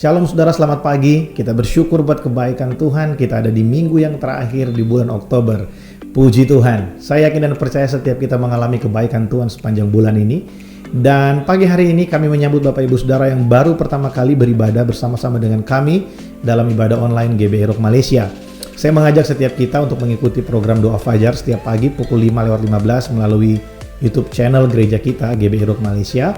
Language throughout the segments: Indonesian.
Shalom saudara, selamat pagi. Kita bersyukur buat kebaikan Tuhan. Kita ada di minggu yang terakhir di bulan Oktober. Puji Tuhan. Saya yakin dan percaya setiap kita mengalami kebaikan Tuhan sepanjang bulan ini. Dan pagi hari ini kami menyambut Bapak Ibu Saudara yang baru pertama kali beribadah bersama-sama dengan kami dalam ibadah online GBI Rock Malaysia. Saya mengajak setiap kita untuk mengikuti program Doa Fajar setiap pagi pukul 5:15 melalui YouTube channel gereja kita GBI Rock Malaysia.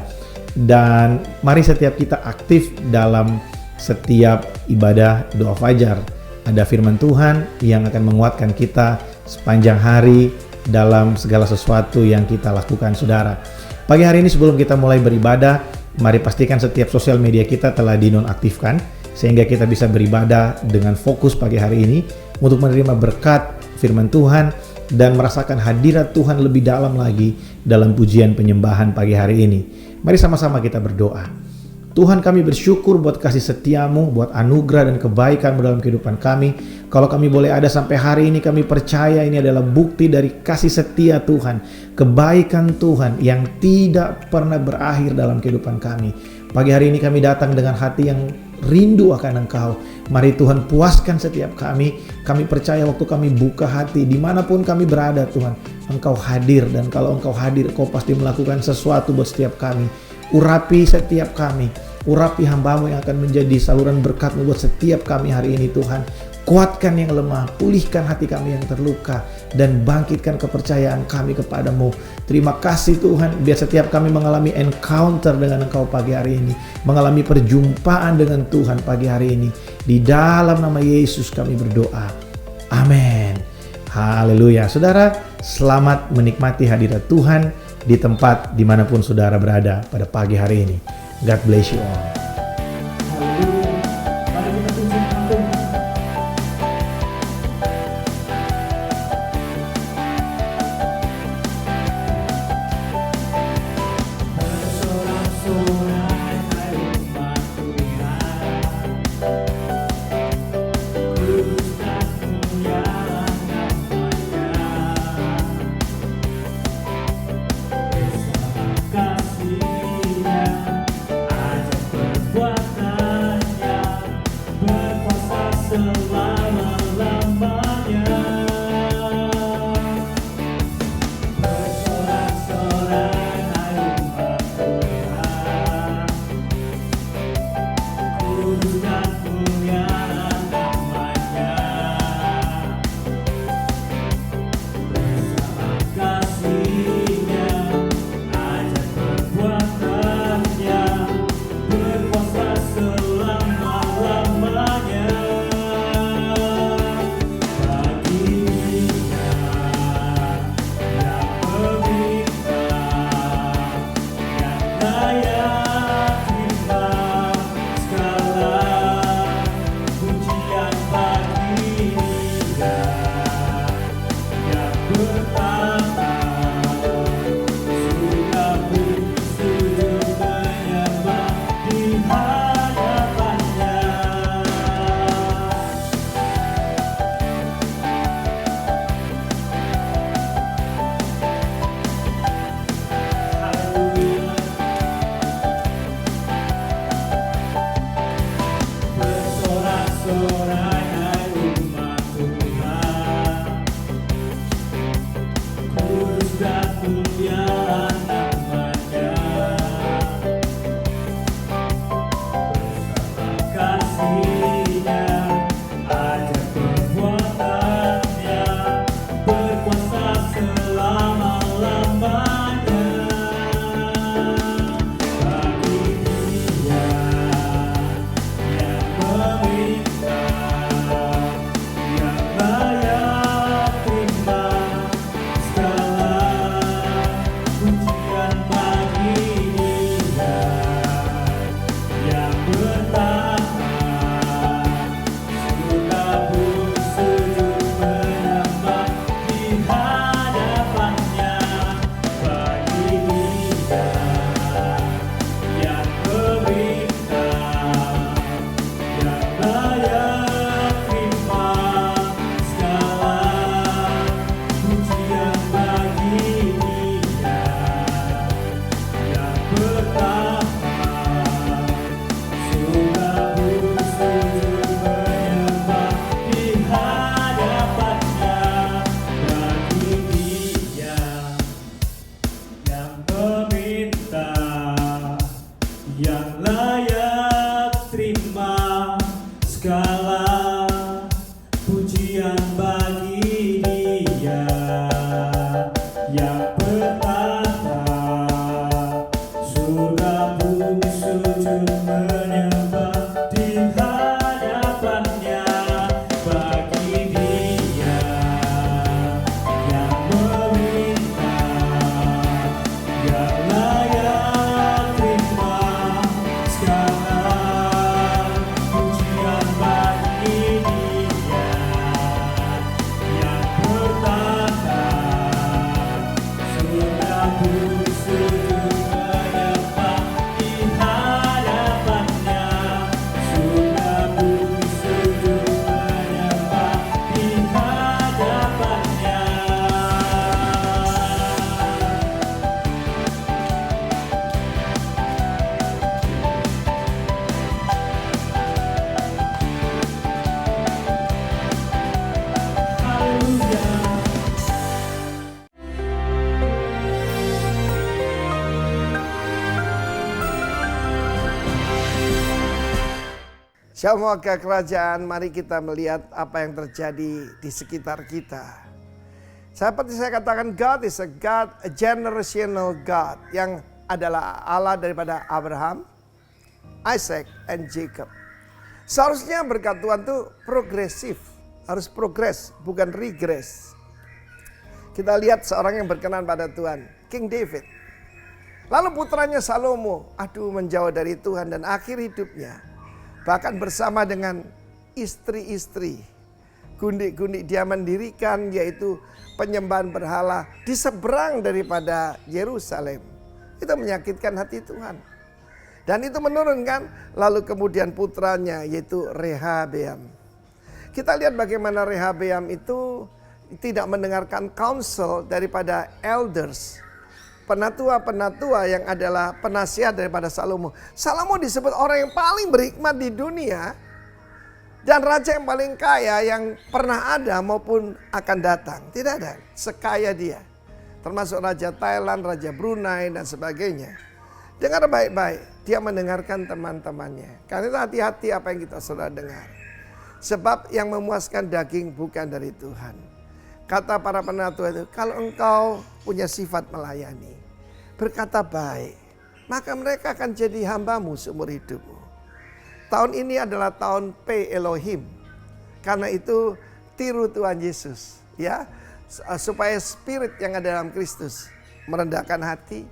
Dan mari setiap kita aktif dalam setiap ibadah doa fajar. Ada firman Tuhan yang akan menguatkan kita sepanjang hari dalam segala sesuatu yang kita lakukan, saudara. Pagi hari ini sebelum kita mulai beribadah, mari pastikan setiap sosial media kita telah dinonaktifkan sehingga kita bisa beribadah dengan fokus pagi hari ini untuk menerima berkat firman Tuhan dan merasakan hadirat Tuhan lebih dalam lagi dalam pujian penyembahan pagi hari ini. Mari sama-sama kita berdoa. Tuhan, kami bersyukur buat kasih setiamu, buat anugerah dan kebaikan dalam kehidupan kami. Kalau kami boleh ada sampai hari ini, kami percaya ini adalah bukti dari kasih setia Tuhan, kebaikan Tuhan yang tidak pernah berakhir dalam kehidupan kami. Pagi hari ini kami datang dengan hati yang rindu akan Engkau. Mari Tuhan puaskan setiap kami. Kami percaya waktu kami buka hati, dimanapun kami berada Tuhan, Engkau hadir. Dan kalau Engkau hadir, Kau pasti melakukan sesuatu buat setiap kami. Urapi setiap kami. Urapi hamba-Mu yang akan menjadi saluran berkat-Mu buat setiap kami hari ini Tuhan. Kuatkan yang lemah, pulihkan hati kami yang terluka, dan bangkitkan kepercayaan kami kepadamu. Terima kasih Tuhan, biar setiap kami mengalami encounter dengan Engkau pagi hari ini, mengalami perjumpaan dengan Tuhan pagi hari ini. Di dalam nama Yesus kami berdoa. Amin. Haleluya. Saudara, selamat menikmati hadirat Tuhan di tempat dimanapun saudara berada pada pagi hari ini. God bless you all. Kasihnya ajak meminta yang layak terima segala pujian bagi Dia yang bertata surga bumi sujud menyembah di hadapannya bagi Dia yang meminta yang layak terima segala pujian bagi Dia yang bertata surga bumi sujud menyembah di hadapannya surga bumi sujud menyembah di hadapannya. Haleluya. Shalom warga kerajaan, mari kita melihat apa yang terjadi di sekitar kita. Seperti saya katakan, God is a God, a generational God, yang adalah Allah daripada Abraham, Isaac, and Jacob. Seharusnya berkat Tuhan itu progresif, harus progres, bukan regress. Kita lihat seorang yang berkenan pada Tuhan, King David. Lalu putranya Salomo, menjauh dari Tuhan dan akhir hidupnya bahkan bersama dengan istri-istri gundik-gundik dia mendirikan, yaitu penyembahan berhala di seberang daripada Yerusalem. Itu menyakitkan hati Tuhan. Dan itu menurunkan, lalu kemudian putranya yaitu Rehabeam. Kita lihat bagaimana Rehabeam itu tidak mendengarkan counsel daripada elders, penatua-penatua yang adalah penasihat daripada Salomo. Salomo disebut orang yang paling berhikmat di dunia dan raja yang paling kaya yang pernah ada maupun akan datang. Tidak ada sekaya dia. Termasuk Raja Thailand, Raja Brunei dan sebagainya. Dengar baik-baik, dia mendengarkan teman-temannya. Karena itu hati-hati apa yang kita sudah dengar. Sebab yang memuaskan daging bukan dari Tuhan. Kata para penatua itu, kalau engkau punya sifat melayani, berkata baik, maka mereka akan jadi hambamu seumur hidupmu. Tahun ini adalah tahun P Elohim. Karena itu tiru Tuhan Yesus, ya, supaya spirit yang ada dalam Kristus merendahkan hati,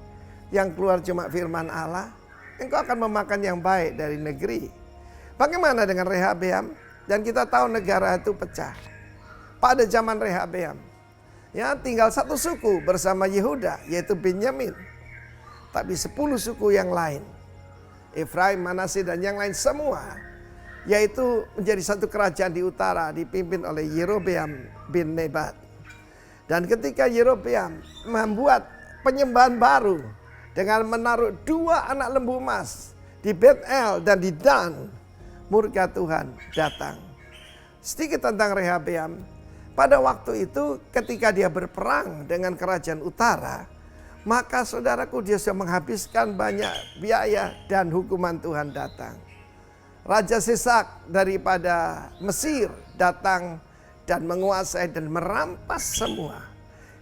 yang keluar cuma firman Allah, engkau akan memakan yang baik dari negeri. Bagaimana dengan Rehabeam? Dan kita tahu negara itu pecah. Pada zaman Rehabeam, ya, tinggal satu suku bersama Yehuda, yaitu Benyamin. Tapi 10 suku yang lain, Efraim, Manasye dan yang lain semua, yaitu menjadi satu kerajaan di utara dipimpin oleh Yerobeam bin Nebat. Dan ketika Yerobeam membuat penyembahan baru dengan menaruh 2 anak lembu emas di Bet-El dan di Dan, murka Tuhan datang. Sedikit tentang Rehabeam. Pada waktu itu ketika dia berperang dengan kerajaan utara, maka saudaraku dia sudah menghabiskan banyak biaya dan hukuman Tuhan datang. Raja Sisak daripada Mesir datang dan menguasai dan merampas semua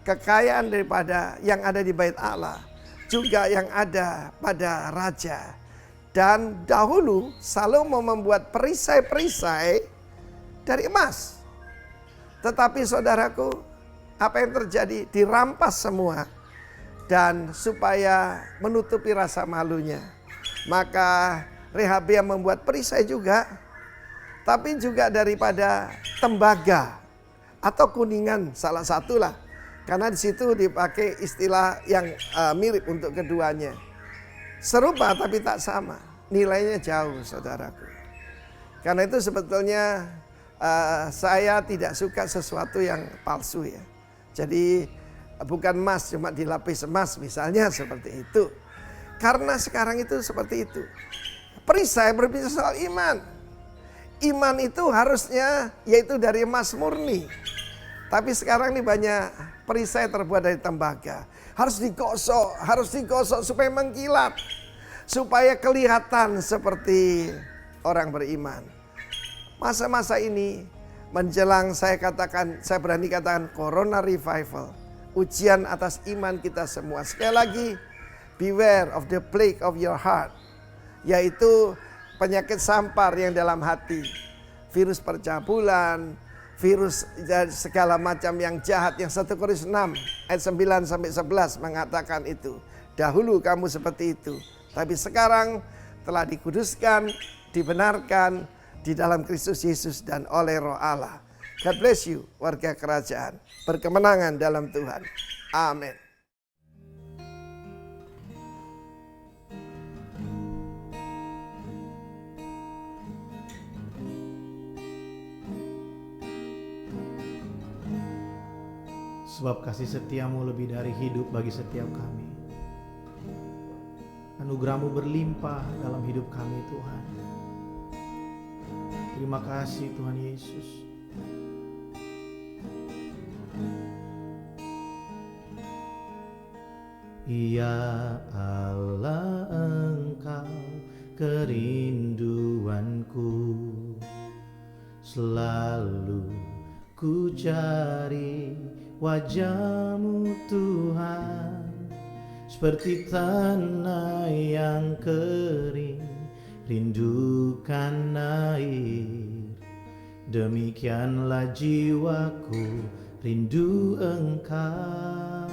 kekayaan daripada yang ada di Bait Allah, juga yang ada pada raja. Dan dahulu Salomo membuat perisai-perisai dari emas. Tetapi saudaraku, apa yang terjadi? Dirampas semua. Dan supaya menutupi rasa malunya, maka Rehabeam membuat perisai juga. Tapi juga daripada tembaga atau kuningan, salah satulah. Karena di situ dipakai istilah yang mirip untuk keduanya. Serupa tapi tak sama. Nilainya jauh, saudaraku. Karena itu sebetulnya saya tidak suka sesuatu yang palsu, ya. Jadi bukan emas cuma dilapis emas misalnya, seperti itu. Karena sekarang itu seperti itu. Perisai berbicara soal iman. Iman itu harusnya yaitu dari emas murni. Tapi sekarang ini banyak perisai terbuat dari tembaga. Harus digosok supaya mengkilat. Supaya kelihatan seperti orang beriman. Masa-masa ini menjelang saya berani katakan Corona Revival. Ujian atas iman kita semua. Sekali lagi, beware of the plague of your heart. Yaitu penyakit sampar yang dalam hati. Virus percabulan, virus segala macam yang jahat, yang 1 Korintus 6 ayat 9 sampai 11 mengatakan itu. Dahulu kamu seperti itu, tapi sekarang telah dikuduskan, dibenarkan di dalam Kristus Yesus dan oleh Roh Allah. God bless you, warga kerajaan. Berkemenangan dalam Tuhan. Amin. Sebab kasih setiamu lebih dari hidup bagi setiap kami. Anugerahmu berlimpah dalam hidup kami Tuhan. Terima kasih Tuhan Yesus. Ya Allah, Engkau kerinduanku, selalu ku cari wajah-Mu Tuhan, seperti tanah yang kering rindukan air. Demikianlah jiwaku rindu Engkau.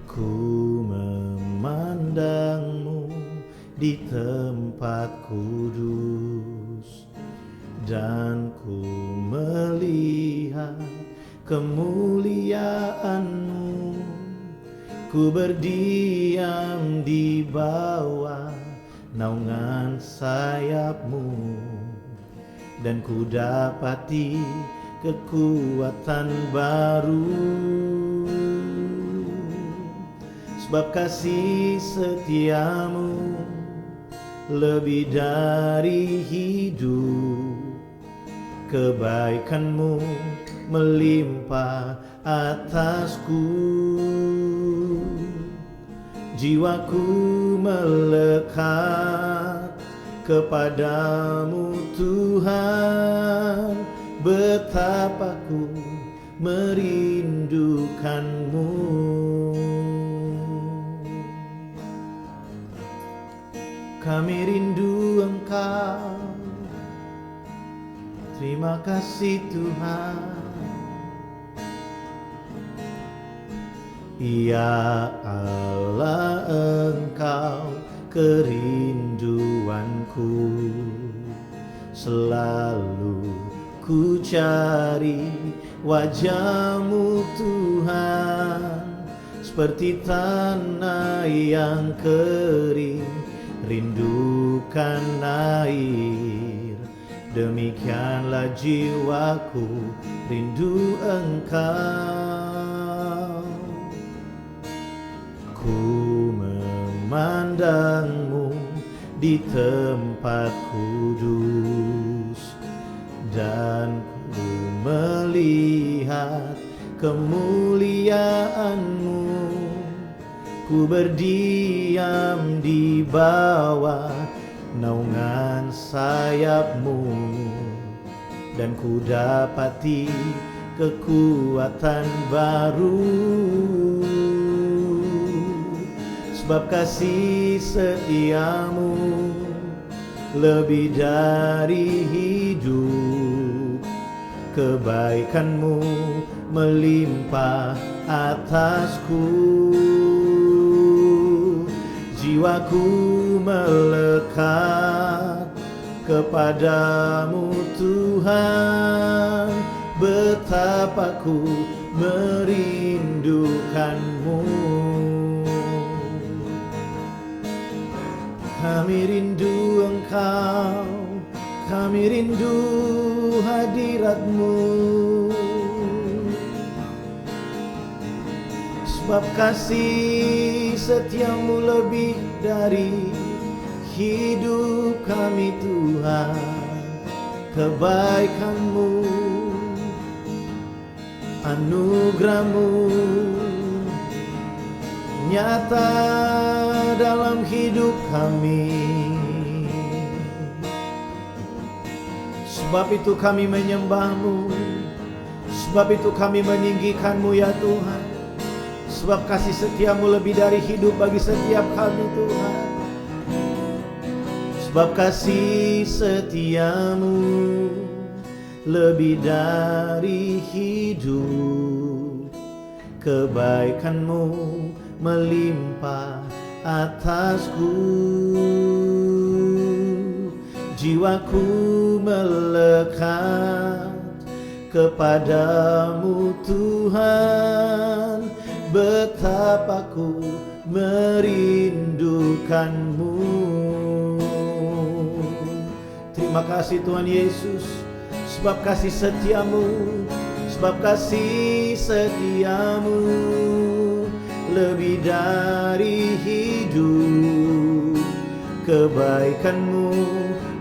Ku memandang-Mu di tempat kudus, dan ku melihat kemuliaan-Mu. Ku berdiam di bawah naungan sayap-Mu, dan ku dapati kekuatan baru. Sebab kasih setia-Mu lebih dari hidup, kebaikan-Mu melimpah atasku. Jiwaku melekat kepadamu Tuhan, betapa ku merindukan-Mu. Kami rindu Engkau. Terima kasih Tuhan. Ya Allah, Engkau kerinduanku, selalu ku cari wajah-Mu Tuhan, seperti tanah yang kering rindukan air. Demikianlah jiwaku rindu Engkau. Ku memandang-Mu di tempat kudus, dan ku melihat kemuliaan-Mu. Ku berdiam di bawah naungan sayap-Mu, dan ku dapati kekuatan baru. Sebab kasih setia-Mu lebih dari hidup, kebaikan-Mu melimpah atasku. Jiwaku melekat kepadamu Tuhan, betapa ku merindukan-Mu. Kami rindu Engkau, kami rindu hadirat-Mu. Sebab kasih setia-Mu lebih dari hidup kami Tuhan, kebaikan-Mu anugerah-Mu nyata dalam hidup kami. Sebab itu kami menyembah-Mu, sebab itu kami meninggikan-Mu ya Tuhan. Sebab kasih setia-Mu lebih dari hidup bagi setiap kami Tuhan. Sebab kasih setia-Mu lebih dari hidup, kebaikan-Mu melimpah atasku. Jiwaku melekat kepadamu Tuhan, betapa ku merindukan-Mu. Terima kasih Tuhan Yesus, sebab kasih setia-Mu, sebab kasih setia-Mu lebih dari hidup, kebaikan-Mu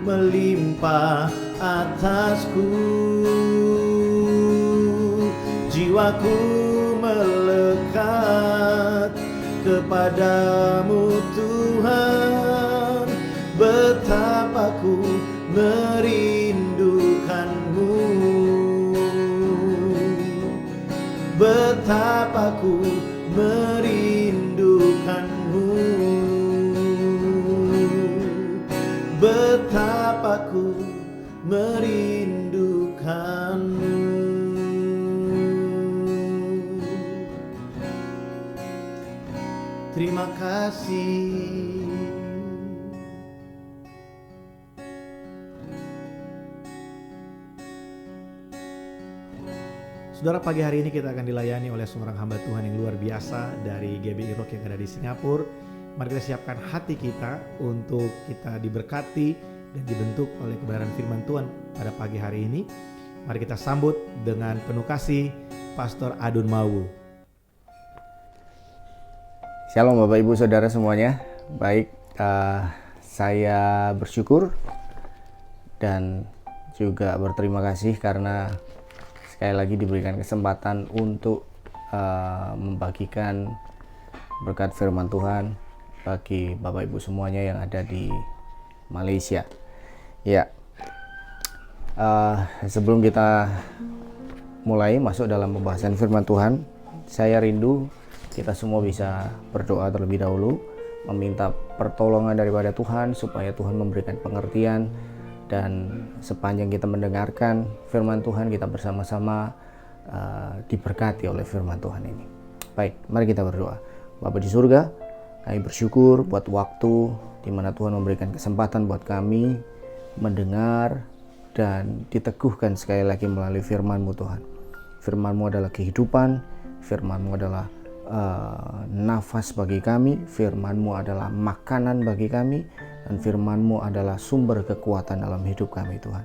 melimpah atasku. Jiwaku melekat kepadamu Tuhan, betapa ku merindukan-Mu, betapa ku merindukan-Mu, betapa ku merindukan-Mu. Terima kasih. Saudara, pagi hari ini kita akan dilayani oleh seorang hamba Tuhan yang luar biasa dari GBI Rock yang ada di Singapura. Mari kita siapkan hati kita untuk kita diberkati dan dibentuk oleh kebenaran firman Tuhan pada pagi hari ini. Mari kita sambut dengan penuh kasih Pastor Adun Mawu. Shalom Bapak Ibu Saudara semuanya. Baik, saya bersyukur dan juga berterima kasih karena sekali lagi diberikan kesempatan untuk membagikan berkat firman Tuhan bagi Bapak Ibu semuanya yang ada di Malaysia. Ya, sebelum kita mulai masuk dalam pembahasan firman Tuhan, saya rindu kita semua bisa berdoa terlebih dahulu, meminta pertolongan daripada Tuhan supaya Tuhan memberikan pengertian, dan sepanjang kita mendengarkan firman Tuhan kita bersama-sama diberkati oleh firman Tuhan ini. Baik, mari kita berdoa. Bapa di surga, kami bersyukur buat waktu di mana Tuhan memberikan kesempatan buat kami mendengar dan diteguhkan sekali lagi melalui firman-Mu Tuhan. Firman-Mu adalah kehidupan, firman-Mu adalah nafas bagi kami, firman-Mu adalah makanan bagi kami, dan firman-Mu adalah sumber kekuatan dalam hidup kami Tuhan.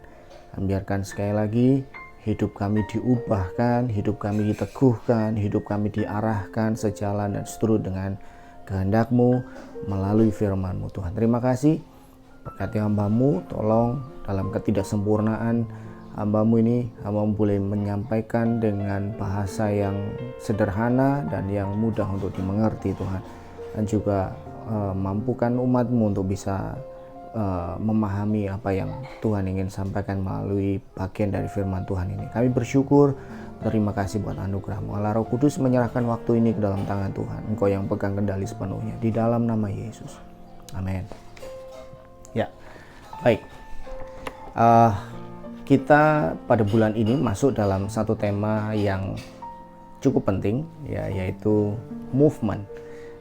Dan biarkan sekali lagi hidup kami diubahkan, hidup kami diteguhkan, hidup kami diarahkan sejalan dan seturut dengan kehendak-Mu melalui firman-Mu Tuhan. Terima kasih, berkati hamba-Mu, tolong dalam ketidaksempurnaan hamba-Mu ini, hamba-Mu boleh menyampaikan dengan bahasa yang sederhana dan yang mudah untuk dimengerti Tuhan. Dan juga mampukan umat-Mu untuk bisa memahami apa yang Tuhan ingin sampaikan melalui bagian dari firman Tuhan ini. Kami bersyukur, terima kasih buat anugerah-Mu. Allah Roh Kudus menyerahkan waktu ini ke dalam tangan Tuhan. Engkau yang pegang kendali sepenuhnya, di dalam nama Yesus. Amin. Ya, baik. Kita pada bulan ini masuk dalam satu tema yang cukup penting, ya, yaitu movement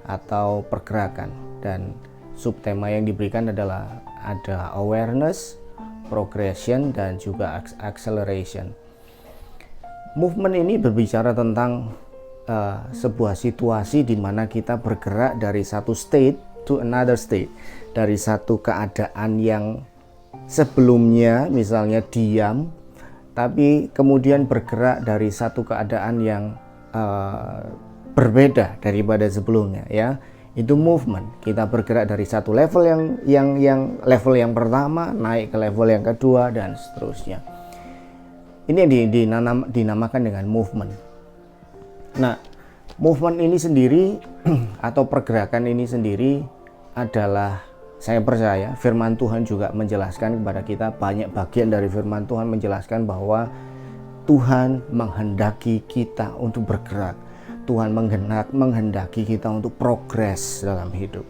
atau pergerakan, dan subtema yang diberikan adalah ada awareness, progression, dan juga acceleration. Movement ini berbicara tentang sebuah situasi di mana kita bergerak dari satu state to another state, dari satu keadaan yang sebelumnya misalnya diam, tapi kemudian bergerak dari satu keadaan yang berbeda daripada sebelumnya, ya. Itu movement. Kita bergerak dari satu level yang level yang pertama naik ke level yang kedua dan seterusnya. Ini yang dinamakan dengan movement. Nah, movement ini sendiri atau pergerakan ini sendiri adalah, saya percaya firman Tuhan juga menjelaskan kepada kita, banyak bagian dari firman Tuhan menjelaskan bahwa Tuhan menghendaki kita untuk bergerak. Tuhan menghendaki kita untuk progres dalam hidup.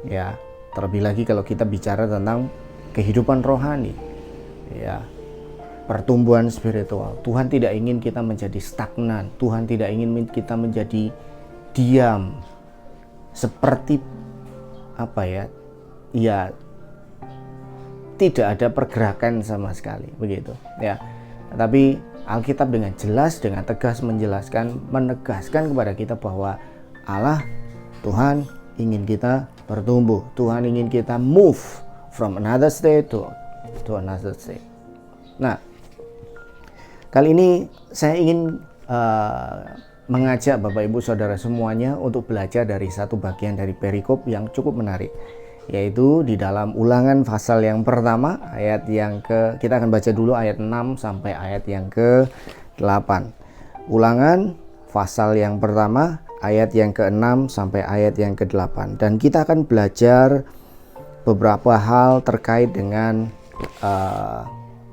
Ya, terlebih lagi kalau kita bicara tentang kehidupan rohani. Ya, pertumbuhan spiritual. Tuhan tidak ingin kita menjadi stagnan. Tuhan tidak ingin kita menjadi diam seperti tidak ada pergerakan sama sekali, begitu ya. Tapi Alkitab dengan jelas, dengan tegas menegaskan kepada kita bahwa Allah, Tuhan ingin kita bertumbuh. Tuhan ingin kita move from another state to another state. Nah, kali ini saya ingin mengajak Bapak Ibu Saudara semuanya untuk belajar dari satu bagian dari perikop yang cukup menarik, yaitu di dalam Ulangan pasal yang pertama ayat yang kita akan baca dulu ayat 6 sampai ayat yang ke-8. Ulangan pasal yang pertama ayat yang ke-6 sampai ayat yang ke-8, dan kita akan belajar beberapa hal terkait dengan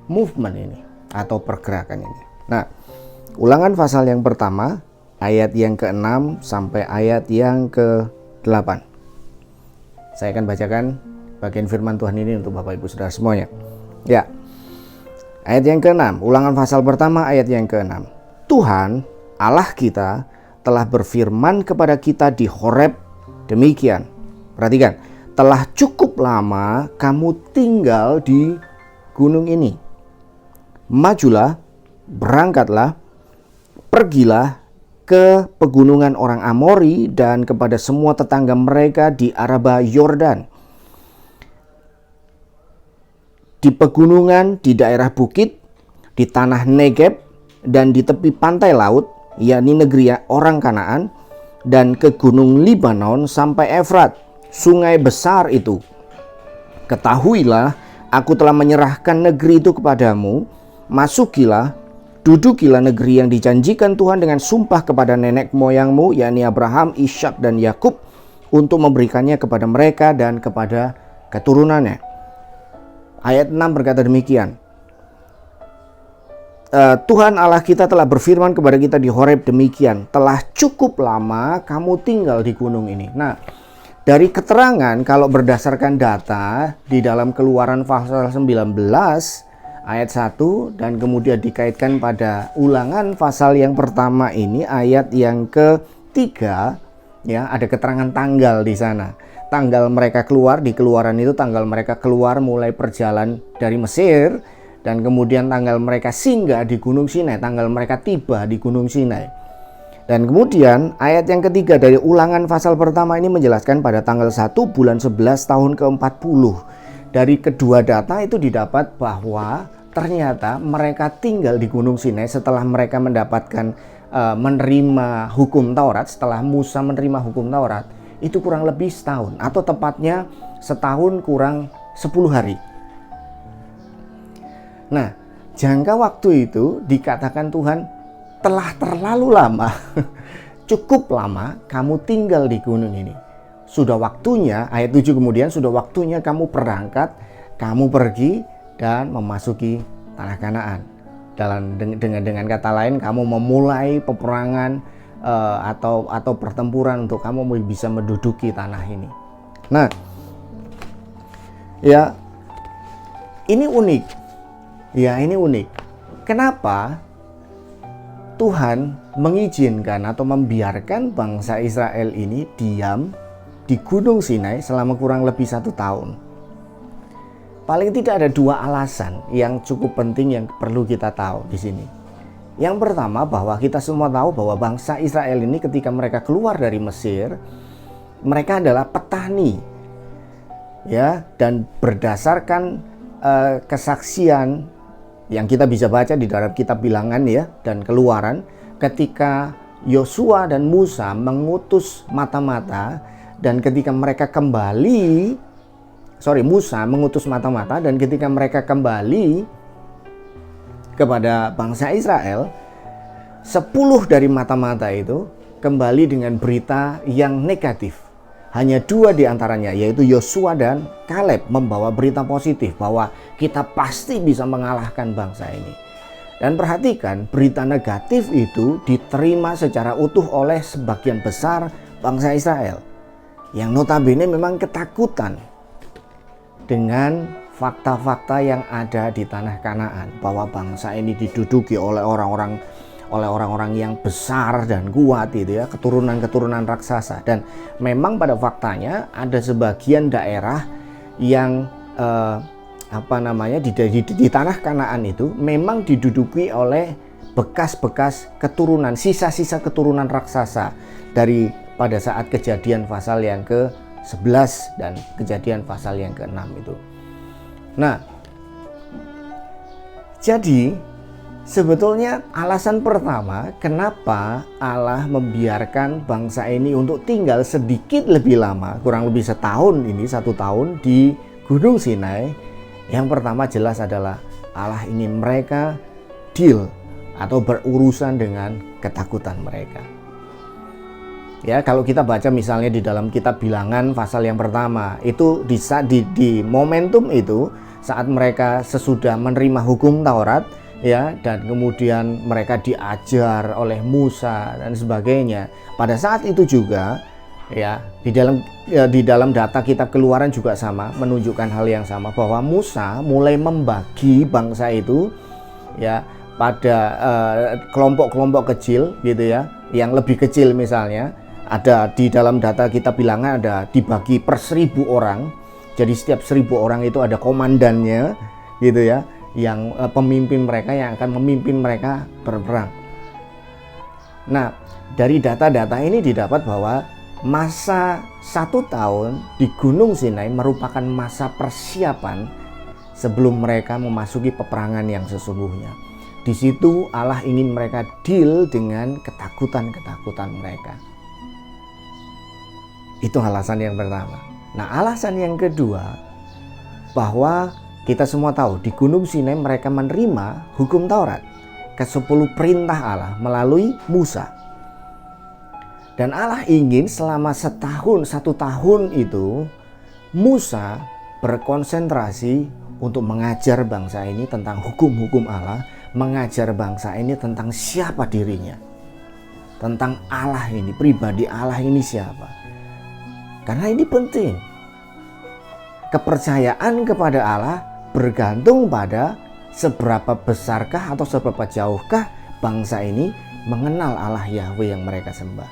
movement ini atau pergerakan ini. Nah, Ulangan pasal yang pertama ayat yang ke-6 sampai ayat yang ke-8. Saya akan bacakan bagian firman Tuhan ini untuk Bapak Ibu Saudara semuanya. Ya. Ayat yang ke-6, Ulangan pasal pertama ayat yang ke-6. Tuhan Allah kita telah berfirman kepada kita di Horeb demikian. Perhatikan, telah cukup lama kamu tinggal di gunung ini. Majulah, berangkatlah, pergilah ke pegunungan orang Amori dan kepada semua tetangga mereka di Araba Yordan, di pegunungan, di daerah bukit, di tanah Negeb, dan di tepi pantai laut, yakni negeri orang Kanaan, dan ke gunung Libanon sampai Efrat, sungai besar itu. Ketahuilah, aku telah menyerahkan negeri itu kepadamu. Masukilah, dudukilah negeri yang dijanjikan Tuhan dengan sumpah kepada nenek moyangmu, yakni Abraham, Ishak, dan Yakub, untuk memberikannya kepada mereka dan kepada keturunannya. Ayat 6 berkata demikian. Tuhan Allah kita telah berfirman kepada kita di Horeb demikian. Telah cukup lama kamu tinggal di gunung ini. Nah, dari keterangan kalau berdasarkan data di dalam Keluaran pasal 19 ayat 1 dan kemudian dikaitkan pada Ulangan pasal yang pertama ini ayat yang ketiga, ya, ada keterangan tanggal di sana. Tanggal mereka keluar di Keluaran itu, tanggal mereka keluar mulai perjalanan dari Mesir, dan kemudian tanggal mereka singgah di Gunung Sinai, tanggal mereka tiba di Gunung Sinai. Dan kemudian ayat yang ketiga dari Ulangan pasal pertama ini menjelaskan pada tanggal 1 bulan 11 tahun ke-40. Dari kedua data itu didapat bahwa ternyata mereka tinggal di Gunung Sinai setelah mereka mendapatkan menerima hukum Taurat. Setelah Musa menerima hukum Taurat, itu kurang lebih setahun, atau tepatnya setahun kurang 10 hari. Nah, jangka waktu itu dikatakan Tuhan telah terlalu lama, cukup lama kamu tinggal di gunung ini. Sudah waktunya, ayat 7 kemudian, sudah waktunya kamu berangkat, kamu pergi dan memasuki tanah Kanaan. Dengan kata lain, kamu memulai peperangan atau pertempuran untuk kamu bisa menduduki tanah ini. Nah, ya, ini unik. Ya, ini unik. Kenapa Tuhan mengizinkan atau membiarkan bangsa Israel ini diam di Gunung Sinai selama kurang lebih 1 tahun? Paling tidak ada 2 alasan yang cukup penting yang perlu kita tahu di sini. Yang pertama, bahwa kita semua tahu bahwa bangsa Israel ini ketika mereka keluar dari Mesir, mereka adalah petani. Ya, dan berdasarkan kesaksian yang kita bisa baca di dalam kitab Bilangan ya dan Keluaran, ketika Yosua dan Musa mengutus mata-mata, dan ketika mereka kembali, Musa mengutus mata-mata, dan ketika mereka kembali kepada bangsa Israel, 10 dari mata-mata itu kembali dengan berita yang negatif. Hanya 2 di antaranya, yaitu Yosua dan Kaleb, membawa berita positif bahwa kita pasti bisa mengalahkan bangsa ini. Dan perhatikan, berita negatif itu diterima secara utuh oleh sebagian besar bangsa Israel, yang notabene memang ketakutan dengan fakta-fakta yang ada di tanah Kanaan, bahwa bangsa ini diduduki oleh orang-orang yang besar dan kuat, gitu ya, keturunan-keturunan raksasa. Dan memang pada faktanya ada sebagian daerah yang di tanah Kanaan itu memang diduduki oleh bekas-bekas keturunan, sisa-sisa keturunan raksasa dari pada saat Kejadian pasal yang ke-11 dan Kejadian pasal yang ke-6 itu. Nah, jadi sebetulnya alasan pertama kenapa Allah membiarkan bangsa ini untuk tinggal sedikit lebih lama, kurang lebih 1 tahun di Gunung Sinai. Yang pertama jelas adalah Allah ingin mereka deal atau berurusan dengan ketakutan mereka. Ya, kalau kita baca misalnya di dalam kitab Bilangan pasal yang pertama, itu di momentum itu saat mereka sesudah menerima hukum Taurat, ya, dan kemudian mereka diajar oleh Musa dan sebagainya. Pada saat itu juga, ya, di dalam data kitab Keluaran juga sama, menunjukkan hal yang sama, bahwa Musa mulai membagi bangsa itu, ya, pada kelompok-kelompok kecil, gitu ya, yang lebih kecil misalnya. Ada di dalam data kitab Bilangan ada dibagi per 1.000 orang. Jadi setiap 1.000 orang itu ada komandannya, gitu ya, yang pemimpin mereka yang akan memimpin mereka berperang. Nah, dari data-data ini didapat bahwa masa 1 tahun di Gunung Sinai merupakan masa persiapan sebelum mereka memasuki peperangan yang sesungguhnya. Di situ Allah ingin mereka deal dengan ketakutan-ketakutan mereka. Itu alasan yang pertama. Nah, alasan yang kedua, bahwa kita semua tahu di Gunung Sinai mereka menerima hukum Taurat, ke-10 perintah Allah melalui Musa. Dan Allah ingin selama 1 tahun itu Musa berkonsentrasi untuk mengajar bangsa ini tentang hukum-hukum Allah, mengajar bangsa ini tentang siapa dirinya, tentang Allah ini, pribadi Allah ini siapa. Karena ini penting. Kepercayaan kepada Allah bergantung pada seberapa besarkah atau seberapa jauhkah bangsa ini mengenal Allah Yahweh yang mereka sembah.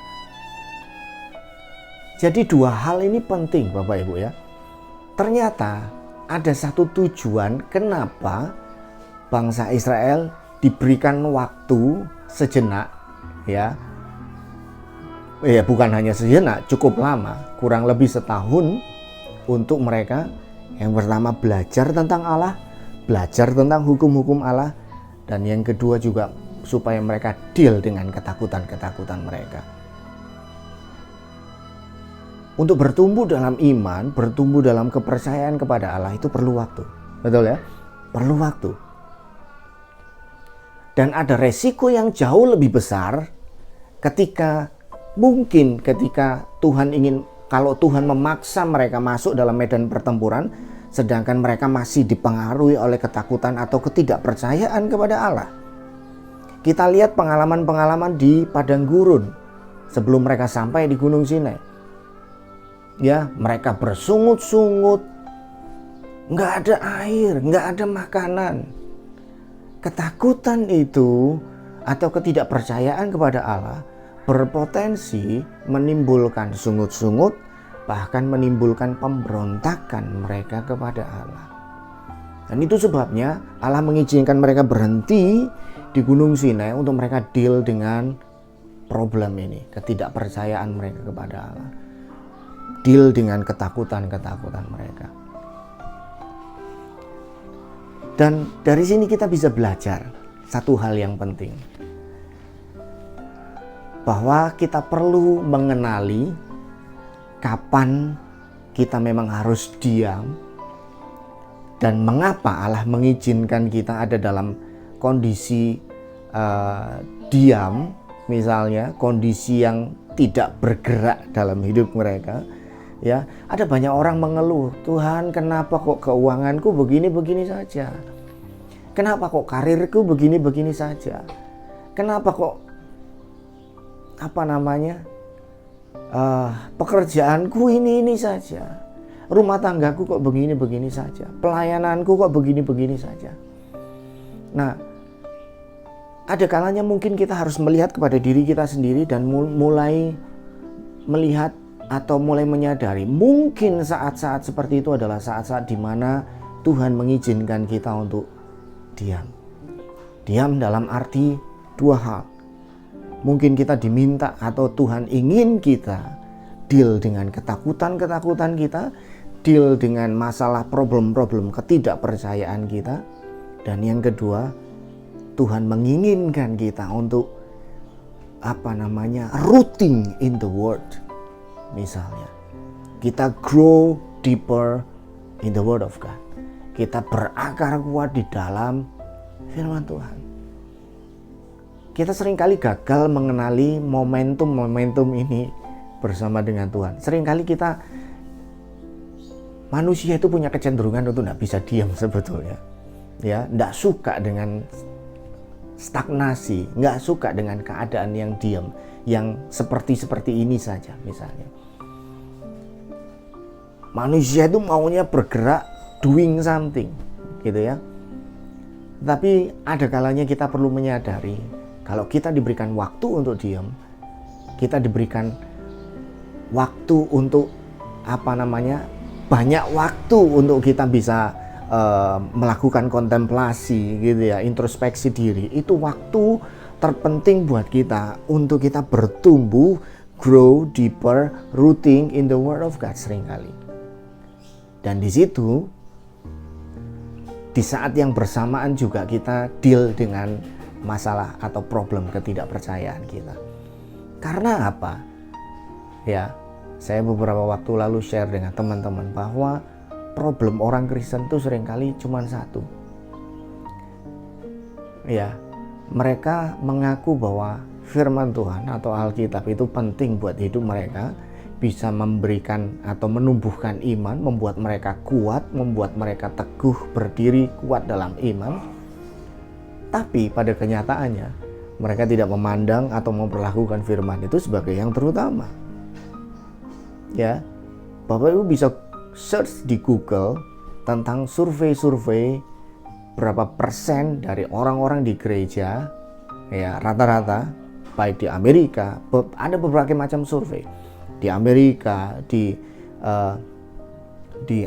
Jadi 2 hal ini penting, Bapak Ibu, ya. Ternyata ada satu tujuan kenapa bangsa Israel diberikan waktu sejenak, ya. Ya, bukan hanya sejenak, cukup lama, kurang lebih 1 tahun untuk mereka yang pertama belajar tentang Allah, belajar tentang hukum-hukum Allah, dan yang kedua juga supaya mereka deal dengan ketakutan-ketakutan mereka. Untuk bertumbuh dalam iman, bertumbuh dalam kepercayaan kepada Allah itu perlu waktu. Betul ya? Perlu waktu. Dan ada resiko yang jauh lebih besar ketika Tuhan ingin, kalau Tuhan memaksa mereka masuk dalam medan pertempuran, sedangkan mereka masih dipengaruhi oleh ketakutan atau ketidakpercayaan kepada Allah. Kita lihat pengalaman-pengalaman di padang gurun sebelum mereka sampai di Gunung Sinai. Ya, mereka bersungut-sungut, nggak ada air, nggak ada makanan. Ketakutan itu atau ketidakpercayaan kepada Allah berpotensi menimbulkan sungut-sungut, bahkan menimbulkan pemberontakan mereka kepada Allah. Dan itu sebabnya Allah mengizinkan mereka berhenti di Gunung Sinai untuk mereka deal dengan problem ini, ketidakpercayaan mereka kepada Allah, deal dengan ketakutan-ketakutan mereka. Dan dari sini kita bisa belajar satu hal yang penting, bahwa kita perlu mengenali kapan kita memang harus diam dan mengapa Allah mengizinkan kita ada dalam kondisi diam, misalnya kondisi yang tidak bergerak dalam hidup mereka, ya, ada banyak orang mengeluh, Tuhan kenapa kok keuanganku begini-begini saja, kenapa kok karirku begini-begini saja, kenapa kok pekerjaanku ini saja, rumah tanggaku kok begini-begini saja, pelayananku kok begini-begini saja. Nah, ada kalanya mungkin kita harus melihat kepada diri kita sendiri dan mulai melihat atau mulai menyadari mungkin saat-saat seperti itu adalah saat-saat di mana Tuhan mengizinkan kita untuk diam. Diam dalam arti dua hal. Mungkin kita diminta atau Tuhan ingin kita deal dengan ketakutan-ketakutan kita, deal dengan masalah problem-problem ketidakpercayaan kita. Dan yang kedua, Tuhan menginginkan kita untuk rooting in the word. Misalnya, kita grow deeper in the word of God. Kita berakar kuat di dalam firman Tuhan. Kita seringkali gagal mengenali momentum-momentum ini bersama dengan Tuhan. Seringkali manusia itu punya kecenderungan untuk tidak bisa diam sebetulnya. Ya, tidak suka dengan stagnasi, nggak suka dengan keadaan yang diam, yang seperti ini saja misalnya. Manusia itu maunya bergerak, doing something, gitu ya. Tapi ada kalanya kita perlu menyadari kalau kita diberikan waktu untuk diam, kita diberikan waktu untuk banyak waktu untuk kita bisa melakukan kontemplasi, gitu ya, introspeksi diri. Itu waktu terpenting buat kita untuk kita bertumbuh, grow deeper, rooting in the word of God seringkali. Dan di situ, di saat yang bersamaan juga kita deal dengan masalah atau problem ketidakpercayaan kita. Karena apa? Ya, saya beberapa waktu lalu share dengan teman-teman bahwa problem orang Kristen itu seringkali cuma satu. Ya, mereka mengaku bahwa firman Tuhan atau Alkitab itu penting buat hidup mereka, bisa memberikan atau menumbuhkan iman, membuat mereka kuat, membuat mereka teguh berdiri kuat dalam iman. Tapi pada kenyataannya mereka tidak memandang atau memperlakukan firman itu sebagai yang terutama. Ya, Bapak Ibu bisa search di Google tentang survei-survei berapa persen dari orang-orang di gereja, ya rata-rata baik di Amerika, ada berbagai macam survei. Di Amerika, di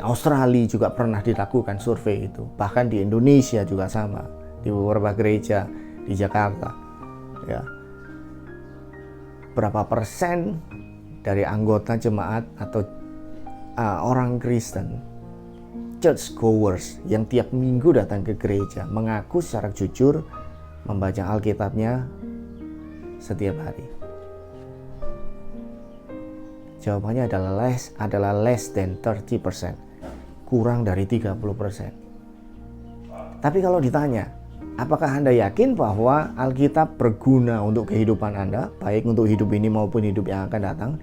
Australia juga pernah dilakukan survei itu. Bahkan di Indonesia juga sama, di beberapa gereja di Jakarta. Ya, berapa persen dari anggota jemaat atau orang Kristen, church goers yang tiap minggu datang ke gereja mengaku secara jujur membaca Alkitabnya setiap hari? Jawabannya adalah less than 30%, kurang dari 30%. Tapi kalau ditanya, apakah Anda yakin bahwa Alkitab berguna untuk kehidupan Anda, baik untuk hidup ini maupun hidup yang akan datang?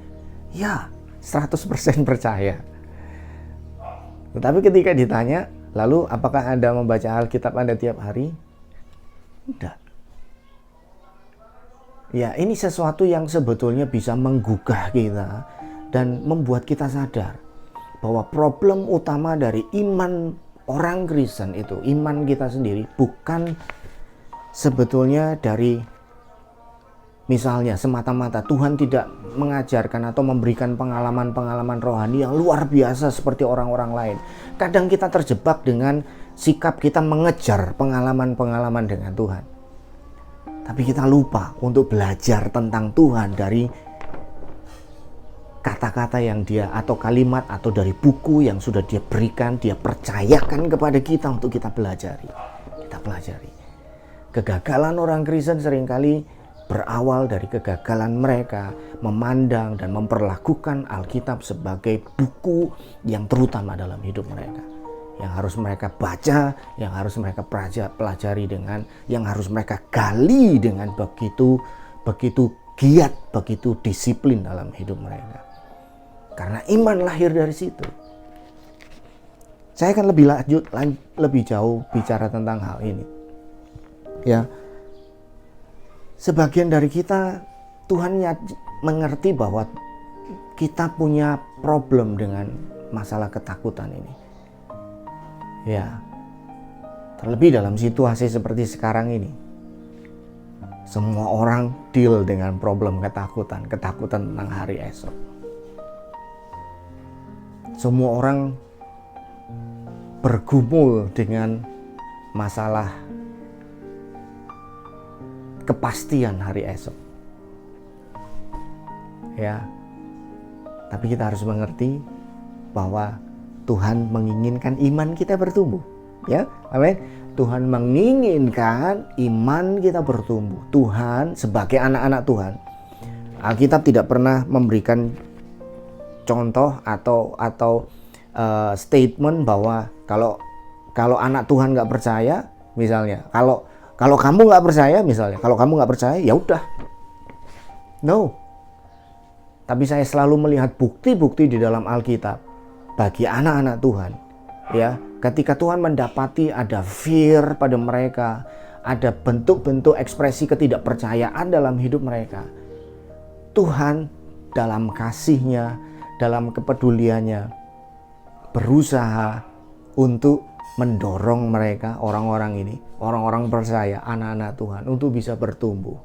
Ya, 100% percaya. Tetapi ketika ditanya, lalu apakah Anda membaca Alkitab Anda tiap hari? Tidak. Ya, ini sesuatu yang sebetulnya bisa menggugah kita dan membuat kita sadar bahwa problem utama dari iman orang Kristen itu, iman kita sendiri, bukan sebetulnya dari misalnya semata-mata Tuhan tidak mengajarkan atau memberikan pengalaman-pengalaman rohani yang luar biasa seperti orang-orang lain. Kadang kita terjebak dengan sikap kita mengejar pengalaman-pengalaman dengan Tuhan. Tapi kita lupa untuk belajar tentang Tuhan dari kata-kata yang dia atau kalimat atau dari buku yang sudah dia berikan, dia percayakan kepada kita untuk kita pelajari. Kita pelajari. Kegagalan orang Kristen seringkali berawal dari kegagalan mereka memandang dan memperlakukan Alkitab sebagai buku yang terutama dalam hidup mereka. yang harus mereka baca, yang harus mereka pelajari dengan, yang harus mereka gali dengan begitu giat, begitu disiplin dalam hidup mereka. Karena iman lahir dari situ. Saya akan lebih jauh bicara tentang hal ini. Ya, sebagian dari kita Tuhan mengerti bahwa kita punya problem dengan masalah ketakutan ini. Ya, terlebih dalam situasi seperti sekarang ini, semua orang deal dengan problem ketakutan tentang hari esok. Semua orang bergumul dengan masalah kepastian hari esok. Ya, tapi kita harus mengerti bahwa Tuhan menginginkan iman kita bertumbuh. Ya, amin. Tuhan menginginkan iman kita bertumbuh. Tuhan sebagai anak-anak Tuhan, Alkitab tidak pernah memberikan contoh atau statement bahwa kalau anak Tuhan nggak percaya, misalnya, kalau kamu nggak percaya, misalnya, kalau kamu nggak percaya, ya udah. No. Tapi saya selalu melihat bukti-bukti di dalam Alkitab bagi anak-anak Tuhan, ya, ketika Tuhan mendapati ada fear pada mereka, ada bentuk-bentuk ekspresi ketidakpercayaan dalam hidup mereka, Tuhan dalam kasih-Nya, dalam kepeduliannya berusaha untuk mendorong mereka, orang-orang ini, orang-orang percaya, anak-anak Tuhan, untuk bisa bertumbuh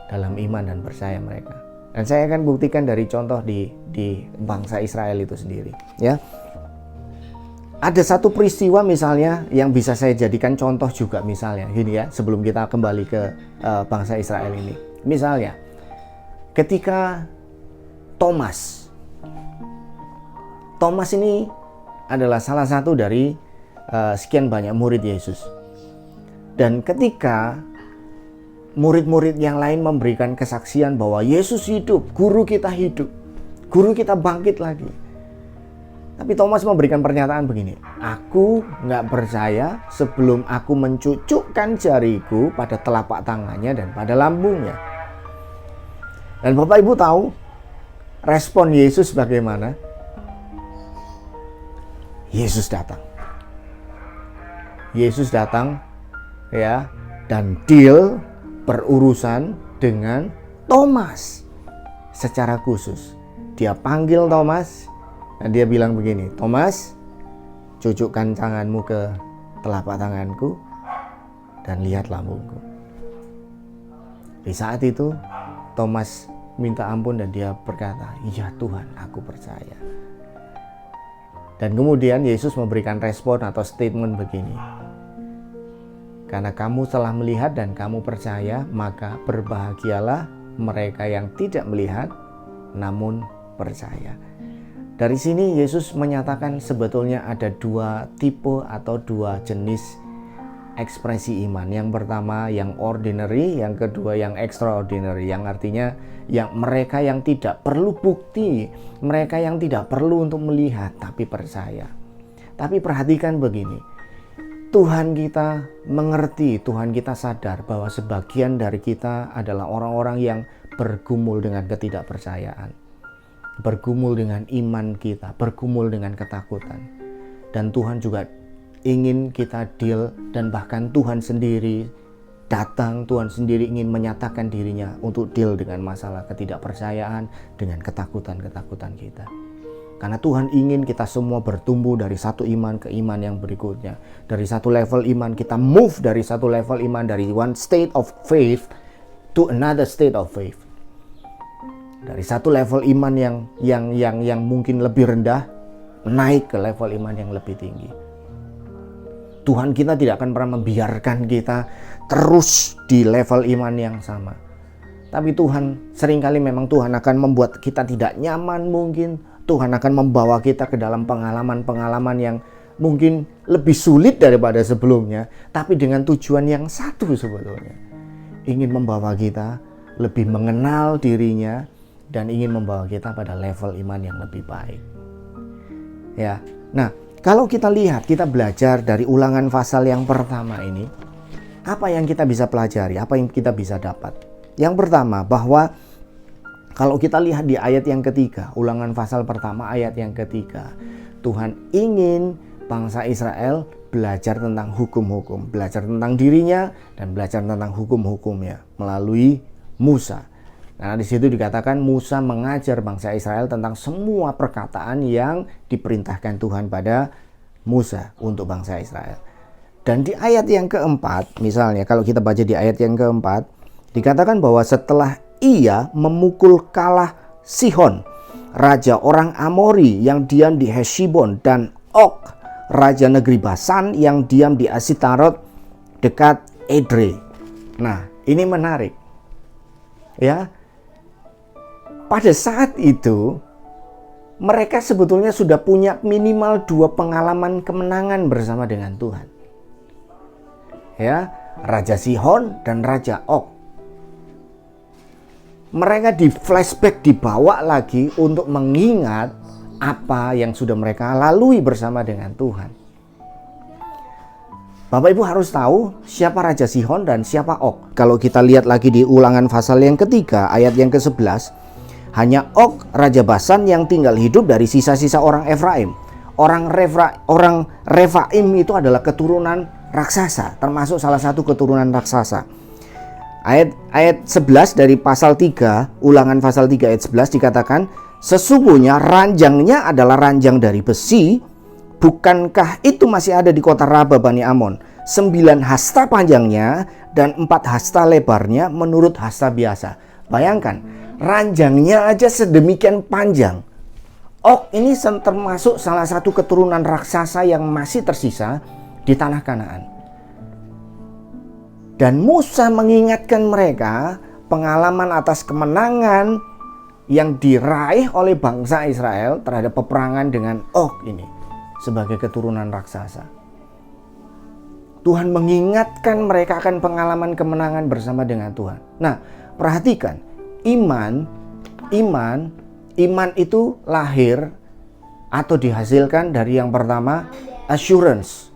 dalam iman dan percaya mereka. Dan saya akan buktikan dari contoh di bangsa Israel itu sendiri. Ya, ada satu peristiwa misalnya yang bisa saya jadikan contoh juga, misalnya gini ya, sebelum kita kembali ke bangsa Israel ini. Misalnya, ketika Thomas ini adalah salah satu dari sekian banyak murid Yesus. Dan ketika murid-murid yang lain memberikan kesaksian bahwa Yesus hidup, guru kita hidup, guru kita bangkit lagi. Tapi Thomas memberikan pernyataan begini, aku nggak percaya sebelum aku mencucukkan jariku pada telapak tangannya dan pada lambungnya. Dan Bapak Ibu tahu respon Yesus bagaimana? Yesus datang, ya, dan deal berurusan dengan Thomas secara khusus. Dia panggil Thomas dan dia bilang begini, Thomas, cucukkan tanganmu ke telapak tanganku dan lihat lambungku. Di saat itu Thomas minta ampun dan dia berkata, iya Tuhan, aku percaya. Dan kemudian Yesus memberikan respon atau statement begini, karena kamu telah melihat dan kamu percaya, maka berbahagialah mereka yang tidak melihat namun percaya. Dari sini Yesus menyatakan sebetulnya ada dua tipe atau dua jenis ekspresi iman. Yang pertama yang ordinary, yang kedua yang extraordinary. Yang artinya yang mereka yang tidak perlu bukti, mereka yang tidak perlu untuk melihat tapi percaya. Tapi perhatikan begini, Tuhan kita mengerti, Tuhan kita sadar bahwa sebagian dari kita adalah orang-orang yang bergumul dengan ketidakpercayaan, bergumul dengan iman kita, bergumul dengan ketakutan. Dan Tuhan juga ingin kita deal, dan bahkan Tuhan sendiri datang, Tuhan sendiri ingin menyatakan dirinya untuk deal dengan masalah ketidakpercayaan, dengan ketakutan-ketakutan kita. Karena Tuhan ingin kita semua bertumbuh dari satu iman ke iman yang berikutnya. Dari satu level iman kita move dari satu level iman, dari one state of faith to another state of faith. Dari satu level iman yang mungkin lebih rendah naik ke level iman yang lebih tinggi. Tuhan kita tidak akan pernah membiarkan kita terus di level iman yang sama. Tapi Tuhan, seringkali memang Tuhan akan membuat kita tidak nyaman mungkin. Tuhan akan membawa kita ke dalam pengalaman-pengalaman yang mungkin lebih sulit daripada sebelumnya. Tapi dengan tujuan yang satu sebetulnya. Ingin membawa kita lebih mengenal dirinya dan ingin membawa kita pada level iman yang lebih baik. Ya, nah Kalau kita lihat, kita belajar dari Ulangan pasal yang pertama ini, apa yang kita bisa pelajari, apa yang kita bisa dapat? Yang pertama, bahwa kalau kita lihat di ayat yang ketiga, Ulangan pasal pertama ayat yang ketiga, Tuhan ingin bangsa Israel belajar tentang hukum-hukum, belajar tentang dirinya dan belajar tentang hukum-hukumnya melalui Musa. Nah, di situ dikatakan Musa mengajar bangsa Israel tentang semua perkataan yang diperintahkan Tuhan pada Musa untuk bangsa Israel. Dan di ayat yang keempat, misalnya kalau kita baca di ayat yang keempat, dikatakan bahwa setelah ia memukul kalah Sihon, raja orang Amori yang diam di Heshbon, dan Og, raja negeri Basan yang diam di Asitarot dekat Edrei. Nah, ini menarik. Ya. Pada saat itu mereka sebetulnya sudah punya minimal 2 pengalaman kemenangan bersama dengan Tuhan. Ya, Raja Sihon dan Raja Og. Mereka di flashback, dibawa lagi untuk mengingat apa yang sudah mereka lalui bersama dengan Tuhan. Bapak Ibu harus tahu siapa Raja Sihon dan siapa Og. Kalau kita lihat lagi di Ulangan pasal yang ketiga ayat yang ke-11, hanya Og, Raja Basan yang tinggal hidup dari sisa-sisa orang Efraim. Orang Refaim itu adalah keturunan raksasa, termasuk salah satu keturunan raksasa. Ayat 11 dari pasal 3, Ulangan pasal 3 ayat 11 dikatakan, sesungguhnya ranjangnya adalah ranjang dari besi, bukankah itu masih ada di kota Raba Bani Amon? 9 hasta panjangnya dan 4 hasta lebarnya menurut hasta biasa. Bayangkan, ranjangnya aja sedemikian panjang. Og ini termasuk salah satu keturunan raksasa yang masih tersisa di tanah Kanaan. Dan Musa mengingatkan mereka pengalaman atas kemenangan yang diraih oleh bangsa Israel terhadap peperangan dengan Og ini sebagai keturunan raksasa. Tuhan mengingatkan mereka akan pengalaman kemenangan bersama dengan Tuhan. Nah, perhatikan, iman itu lahir atau dihasilkan dari yang pertama assurance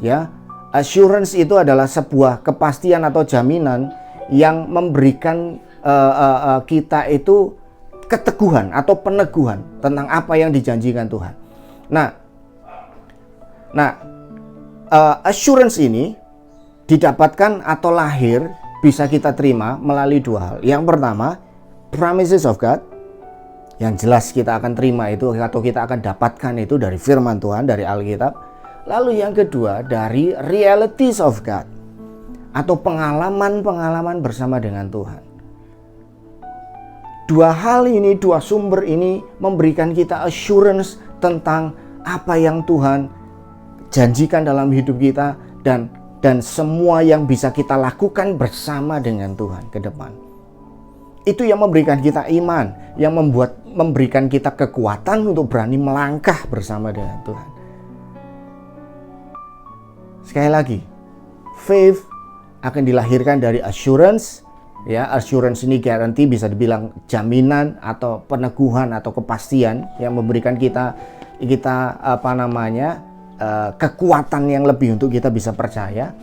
ya. Assurance itu adalah sebuah kepastian atau jaminan yang memberikan kita itu keteguhan atau peneguhan tentang apa yang dijanjikan Tuhan. Nah, assurance ini didapatkan atau lahir bisa kita terima melalui 2 hal. Yang pertama, promises of God, yang jelas kita akan terima itu atau kita akan dapatkan itu dari firman Tuhan, dari Alkitab. Lalu yang kedua, dari realities of God, atau pengalaman-pengalaman bersama dengan Tuhan. 2 hal ini, 2 sumber ini memberikan kita assurance tentang apa yang Tuhan janjikan dalam hidup kita dan semua yang bisa kita lakukan bersama dengan Tuhan ke depan. Itu yang memberikan kita iman, yang memberikan kita kekuatan untuk berani melangkah bersama dengan Tuhan. Sekali lagi, faith akan dilahirkan dari assurance. Ya, assurance ini guarantee, bisa dibilang jaminan atau peneguhan atau kepastian yang memberikan kita kekuatan yang lebih untuk kita bisa percaya.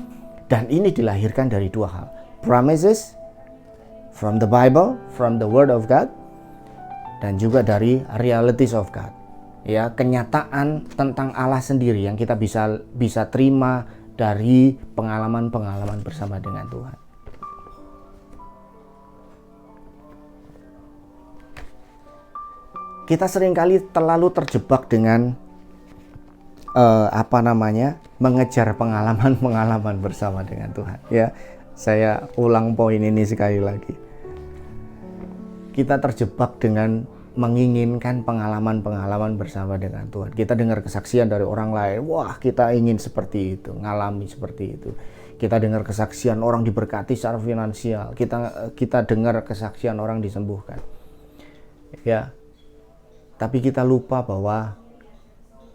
Dan ini dilahirkan dari 2 hal. Promises from the Bible, from the Word of God, dan juga dari realities of God. Ya, kenyataan tentang Allah sendiri yang kita bisa terima dari pengalaman-pengalaman bersama dengan Tuhan. Kita seringkali terlalu terjebak dengan mengejar pengalaman-pengalaman bersama dengan Tuhan. Ya, saya ulang poin ini sekali lagi. Kita terjebak dengan menginginkan pengalaman-pengalaman bersama dengan Tuhan. Kita dengar kesaksian dari orang lain, wah kita ingin seperti itu, ngalami seperti itu. Kita dengar kesaksian orang diberkati secara finansial, kita dengar kesaksian orang disembuhkan. Ya, tapi kita lupa bahwa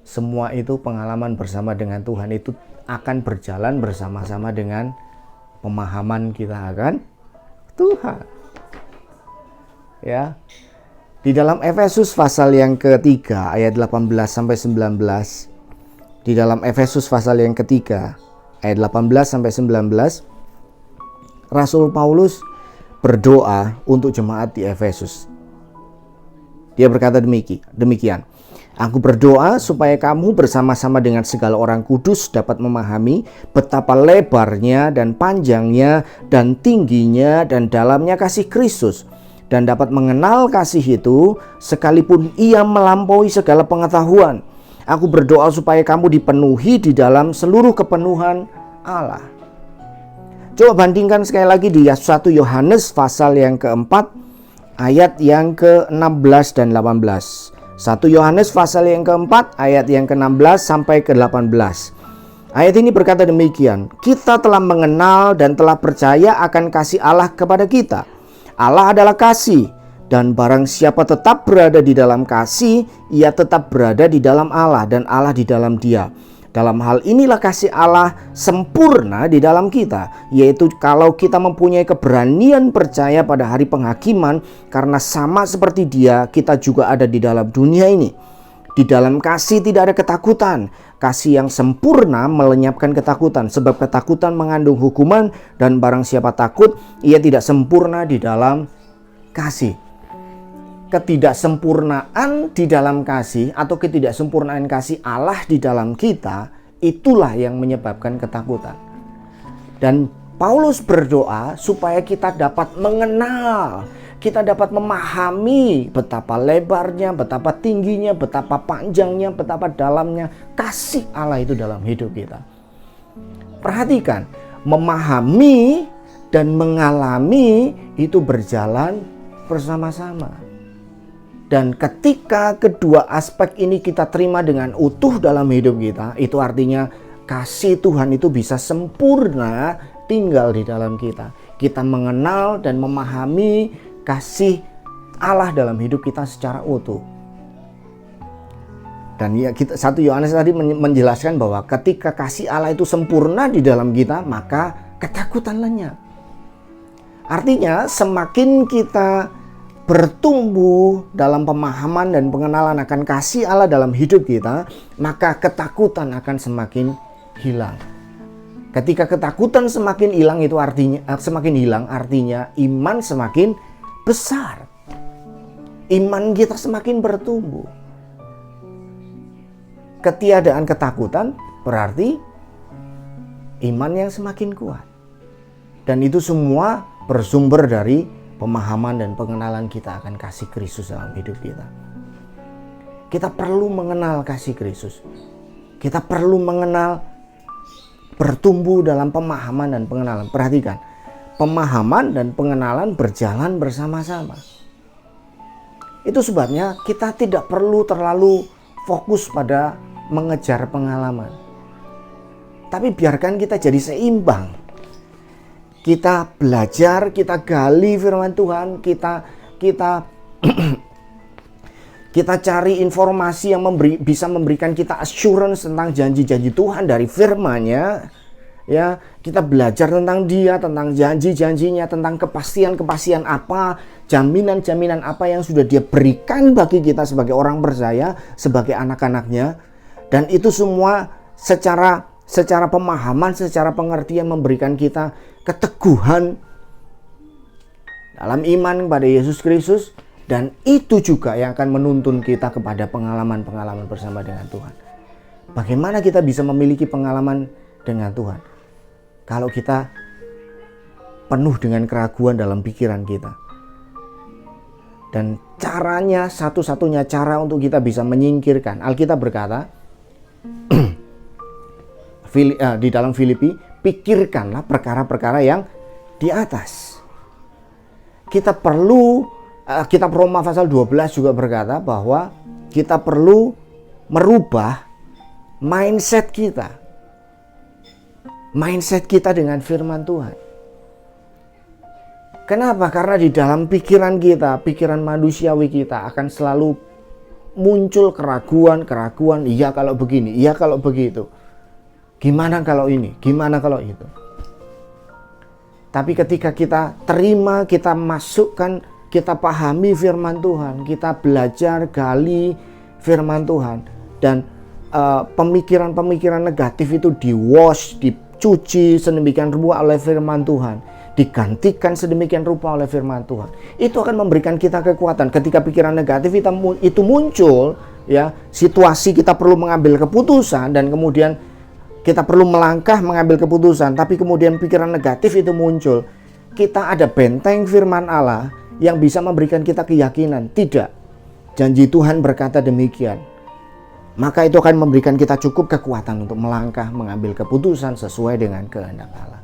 semua itu pengalaman bersama dengan Tuhan itu akan berjalan bersama-sama dengan pemahaman kita akan Tuhan. Ya. Di dalam Efesus pasal yang ketiga ayat 18 sampai 19. Di dalam Efesus pasal yang ketiga ayat 18 sampai 19, Rasul Paulus berdoa untuk jemaat di Efesus. Dia berkata demikian. Aku berdoa supaya kamu bersama-sama dengan segala orang kudus dapat memahami betapa lebarnya dan panjangnya dan tingginya dan dalamnya kasih Kristus, dan dapat mengenal kasih itu sekalipun ia melampaui segala pengetahuan. Aku berdoa supaya kamu dipenuhi di dalam seluruh kepenuhan Allah. Coba bandingkan sekali lagi di 1 Yohanes pasal yang keempat ayat yang ke-16 dan 18. 1 Yohanes pasal yang keempat ayat yang ke-16 sampai ke-18. Ayat ini berkata demikian, kita telah mengenal dan telah percaya akan kasih Allah kepada kita. Allah adalah kasih, dan barang siapa tetap berada di dalam kasih, ia tetap berada di dalam Allah dan Allah di dalam dia. Dalam hal inilah kasih Allah sempurna di dalam kita, yaitu kalau kita mempunyai keberanian percaya pada hari penghakiman, karena sama seperti Dia, kita juga ada di dalam dunia ini. Di dalam kasih tidak ada ketakutan. Kasih yang sempurna melenyapkan ketakutan, sebab ketakutan mengandung hukuman, dan barang siapa takut, ia tidak sempurna di dalam kasih. Ketidaksempurnaan di dalam kasih atau ketidaksempurnaan kasih Allah di dalam kita, itulah yang menyebabkan ketakutan. Dan Paulus berdoa supaya kita dapat mengenal, kita dapat memahami betapa lebarnya, betapa tingginya, betapa panjangnya, betapa dalamnya kasih Allah itu dalam hidup kita. Perhatikan, memahami dan mengalami itu berjalan bersama-sama. Dan ketika kedua aspek ini kita terima dengan utuh dalam hidup kita, itu artinya kasih Tuhan itu bisa sempurna tinggal di dalam kita. Kita mengenal dan memahami kasih Allah dalam hidup kita secara utuh. Dan ya, 1 Yohanes tadi menjelaskan bahwa ketika kasih Allah itu sempurna di dalam kita, maka ketakutan lenyap. Artinya semakin kita bertumbuh dalam pemahaman dan pengenalan akan kasih Allah dalam hidup kita, maka ketakutan akan semakin hilang. Ketika ketakutan semakin hilang itu artinya iman semakin besar. Iman kita semakin bertumbuh. Ketiadaan ketakutan berarti iman yang semakin kuat. Dan itu semua bersumber dari pemahaman dan pengenalan kita akan kasih Kristus dalam hidup kita. Kita perlu mengenal kasih Kristus. Kita perlu mengenal, bertumbuh dalam pemahaman dan pengenalan. Perhatikan, pemahaman dan pengenalan berjalan bersama-sama. Itu sebabnya kita tidak perlu terlalu fokus pada mengejar pengalaman. Tapi biarkan kita jadi seimbang. Kita belajar, kita gali firman Tuhan, kita cari informasi yang bisa memberikan kita assurance tentang janji-janji Tuhan dari firman-Nya. Ya, kita belajar tentang Dia, tentang janji-janjinya, tentang kepastian-kepastian apa, jaminan-jaminan apa yang sudah Dia berikan bagi kita sebagai orang percaya, sebagai anak-anaknya. Dan itu semua secara pemahaman, secara pengertian memberikan kita keteguhan dalam iman kepada Yesus Kristus, dan itu juga yang akan menuntun kita kepada pengalaman-pengalaman bersama dengan Tuhan. Bagaimana kita bisa memiliki pengalaman dengan Tuhan kalau kita penuh dengan keraguan dalam pikiran kita? Dan caranya, satu-satunya cara untuk kita bisa menyingkirkan, Alkitab berkata di dalam Filipi, pikirkanlah perkara-perkara yang di atas. Kita perlu, kitab Roma pasal 12 juga berkata bahwa kita perlu merubah mindset kita. Mindset kita dengan firman Tuhan. Kenapa? Karena di dalam pikiran kita, pikiran manusiawi kita akan selalu muncul keraguan, iya kalau begini, iya kalau begitu. Gimana kalau ini? Gimana kalau itu? Tapi ketika kita terima, kita masukkan kita pahami firman Tuhan, kita belajar gali firman Tuhan, dan pemikiran-pemikiran negatif itu di-wash, dicuci sedemikian rupa oleh firman Tuhan, digantikan sedemikian rupa oleh firman Tuhan. Itu akan memberikan kita kekuatan. Ketika pikiran negatif itu muncul, ya, situasi kita perlu mengambil keputusan dan kemudian kita perlu melangkah mengambil keputusan, tapi kemudian pikiran negatif itu muncul. Kita ada benteng firman Allah yang bisa memberikan kita keyakinan. Tidak. Janji Tuhan berkata demikian. Maka itu akan memberikan kita cukup kekuatan untuk melangkah mengambil keputusan sesuai dengan kehendak Allah.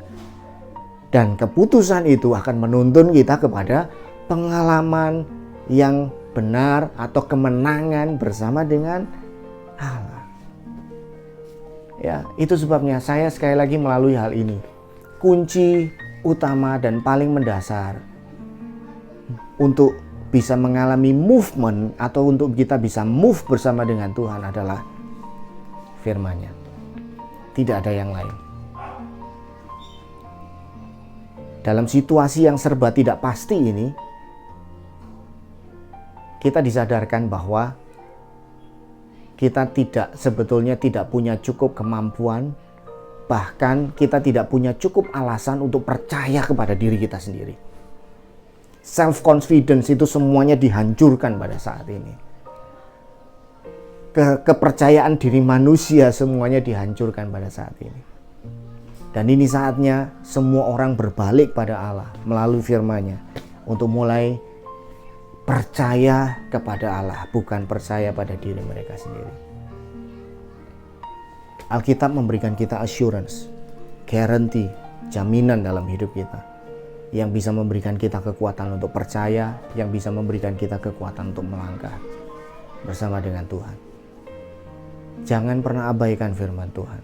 Dan keputusan itu akan menuntun kita kepada pengalaman yang benar atau kemenangan bersama dengan Allah. Ya, itu sebabnya saya sekali lagi melalui hal ini. Kunci utama dan paling mendasar untuk bisa mengalami movement atau untuk kita bisa move bersama dengan Tuhan adalah firman-Nya. Tidak ada yang lain. Dalam situasi yang serba tidak pasti ini, kita disadarkan bahwa kita sebetulnya tidak punya cukup kemampuan, bahkan kita tidak punya cukup alasan untuk percaya kepada diri kita sendiri. Self-confidence itu semuanya dihancurkan pada saat ini. Kepercayaan diri manusia semuanya dihancurkan pada saat ini. Dan ini saatnya semua orang berbalik pada Allah melalui firman-Nya untuk mulai percaya kepada Allah, bukan percaya pada diri mereka sendiri. Alkitab memberikan kita assurance, guarantee, jaminan dalam hidup kita, yang bisa memberikan kita kekuatan untuk percaya, yang bisa memberikan kita kekuatan untuk melangkah bersama dengan Tuhan. Jangan pernah abaikan firman Tuhan.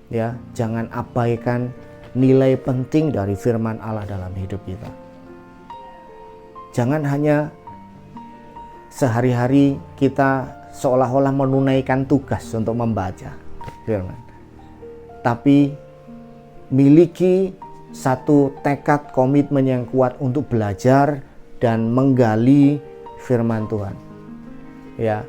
Ya, jangan abaikan nilai penting dari firman Allah dalam hidup kita. Jangan hanya sehari-hari kita seolah-olah menunaikan tugas untuk membaca firman, tapi miliki satu tekad komitmen yang kuat untuk belajar dan menggali firman Tuhan. Ya,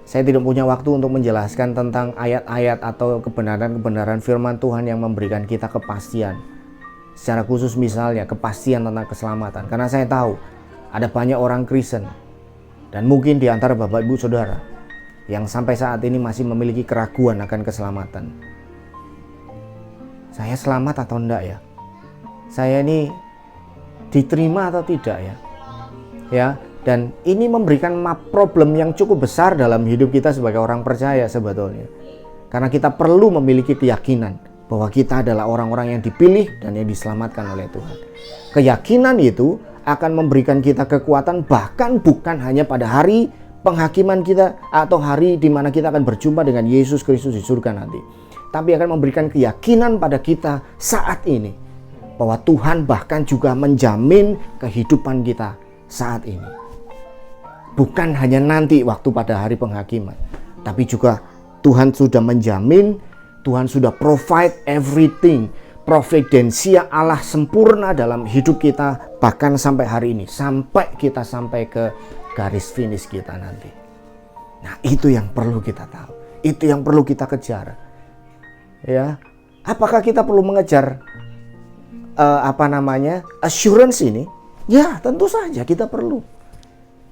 saya tidak punya waktu untuk menjelaskan tentang ayat-ayat atau kebenaran-kebenaran firman Tuhan yang memberikan kita kepastian. Secara khusus misalnya kepastian tentang keselamatan. Karena saya tahu ada banyak orang Kristen dan mungkin di antara Bapak Ibu Saudara yang sampai saat ini masih memiliki keraguan akan keselamatan. Saya selamat atau enggak ya? Saya ini diterima atau tidak ya? Ya, dan ini memberikan problem yang cukup besar dalam hidup kita sebagai orang percaya sebetulnya. Karena kita perlu memiliki keyakinan bahwa kita adalah orang-orang yang dipilih dan yang diselamatkan oleh Tuhan. Keyakinan itu akan memberikan kita kekuatan, bahkan bukan hanya pada hari penghakiman kita atau hari di mana kita akan berjumpa dengan Yesus Kristus di surga nanti, tapi akan memberikan keyakinan pada kita saat ini bahwa Tuhan bahkan juga menjamin kehidupan kita saat ini. Bukan hanya nanti waktu pada hari penghakiman, tapi juga Tuhan sudah menjamin, Tuhan sudah provide everything. Providensia Allah sempurna dalam hidup kita bahkan sampai hari ini, sampai kita sampai ke garis finish kita nanti. Nah, itu yang perlu kita tahu, itu yang perlu kita kejar. Ya, apakah kita perlu mengejar assurance ini? Ya, tentu saja kita perlu.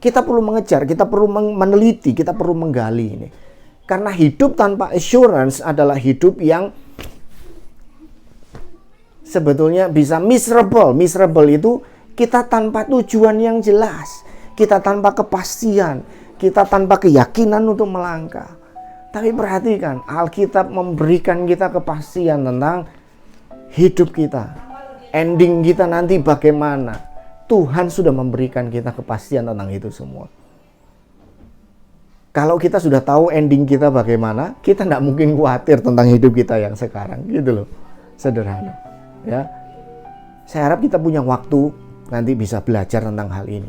Kita perlu mengejar, kita perlu meneliti, kita perlu menggali ini. Karena hidup tanpa assurance adalah hidup yang sebetulnya bisa miserable. Miserable itu kita tanpa tujuan yang jelas, kita tanpa kepastian, kita tanpa keyakinan untuk melangkah. Tapi perhatikan, Alkitab memberikan kita kepastian tentang hidup kita. Ending kita nanti bagaimana. Tuhan sudah memberikan kita kepastian tentang itu semua. Kalau kita sudah tahu ending kita bagaimana, kita tidak mungkin khawatir tentang hidup kita yang sekarang, gitu loh. Sederhana. Ya, saya harap kita punya waktu nanti bisa belajar tentang hal ini.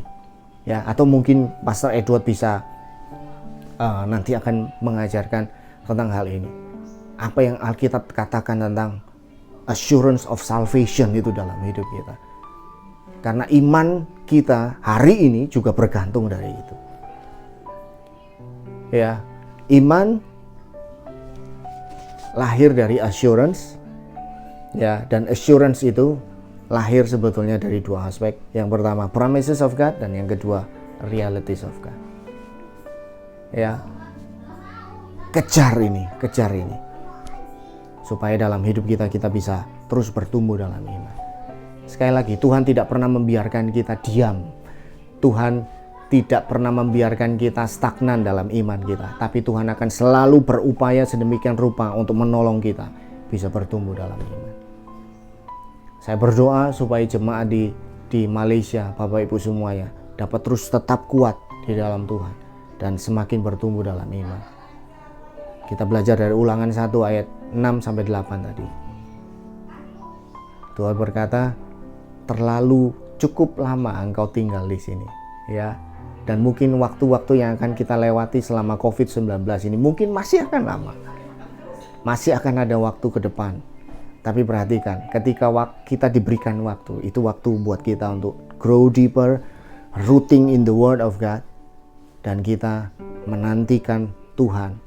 Ya, atau mungkin Pastor Edward bisa nanti akan mengajarkan tentang hal ini. Apa yang Alkitab katakan tentang assurance of salvation itu dalam hidup kita. Karena iman kita hari ini juga bergantung dari itu. Ya, iman lahir dari assurance, ya, dan assurance itu lahir sebetulnya dari dua aspek. Yang pertama promises of God, dan yang kedua realities of God. Ya, kejar ini supaya dalam hidup kita bisa terus bertumbuh dalam iman. Sekali lagi, Tuhan tidak pernah membiarkan kita diam. Tuhan tidak pernah membiarkan kita stagnan dalam iman kita, tapi Tuhan akan selalu berupaya sedemikian rupa untuk menolong kita bisa bertumbuh dalam iman. Saya berdoa supaya jemaat di Malaysia, Bapak Ibu semuanya, dapat terus tetap kuat di dalam Tuhan dan semakin bertumbuh dalam iman. Kita belajar dari Ulangan 1 ayat 6-8 tadi. Tuhan berkata, terlalu cukup lama engkau tinggal di sini, ya. Dan mungkin waktu-waktu yang akan kita lewati selama COVID-19 ini mungkin masih akan lama. Masih akan ada waktu ke depan. Tapi perhatikan, ketika kita diberikan waktu, itu waktu buat kita untuk grow deeper, rooting in the word of God, dan kita menantikan Tuhan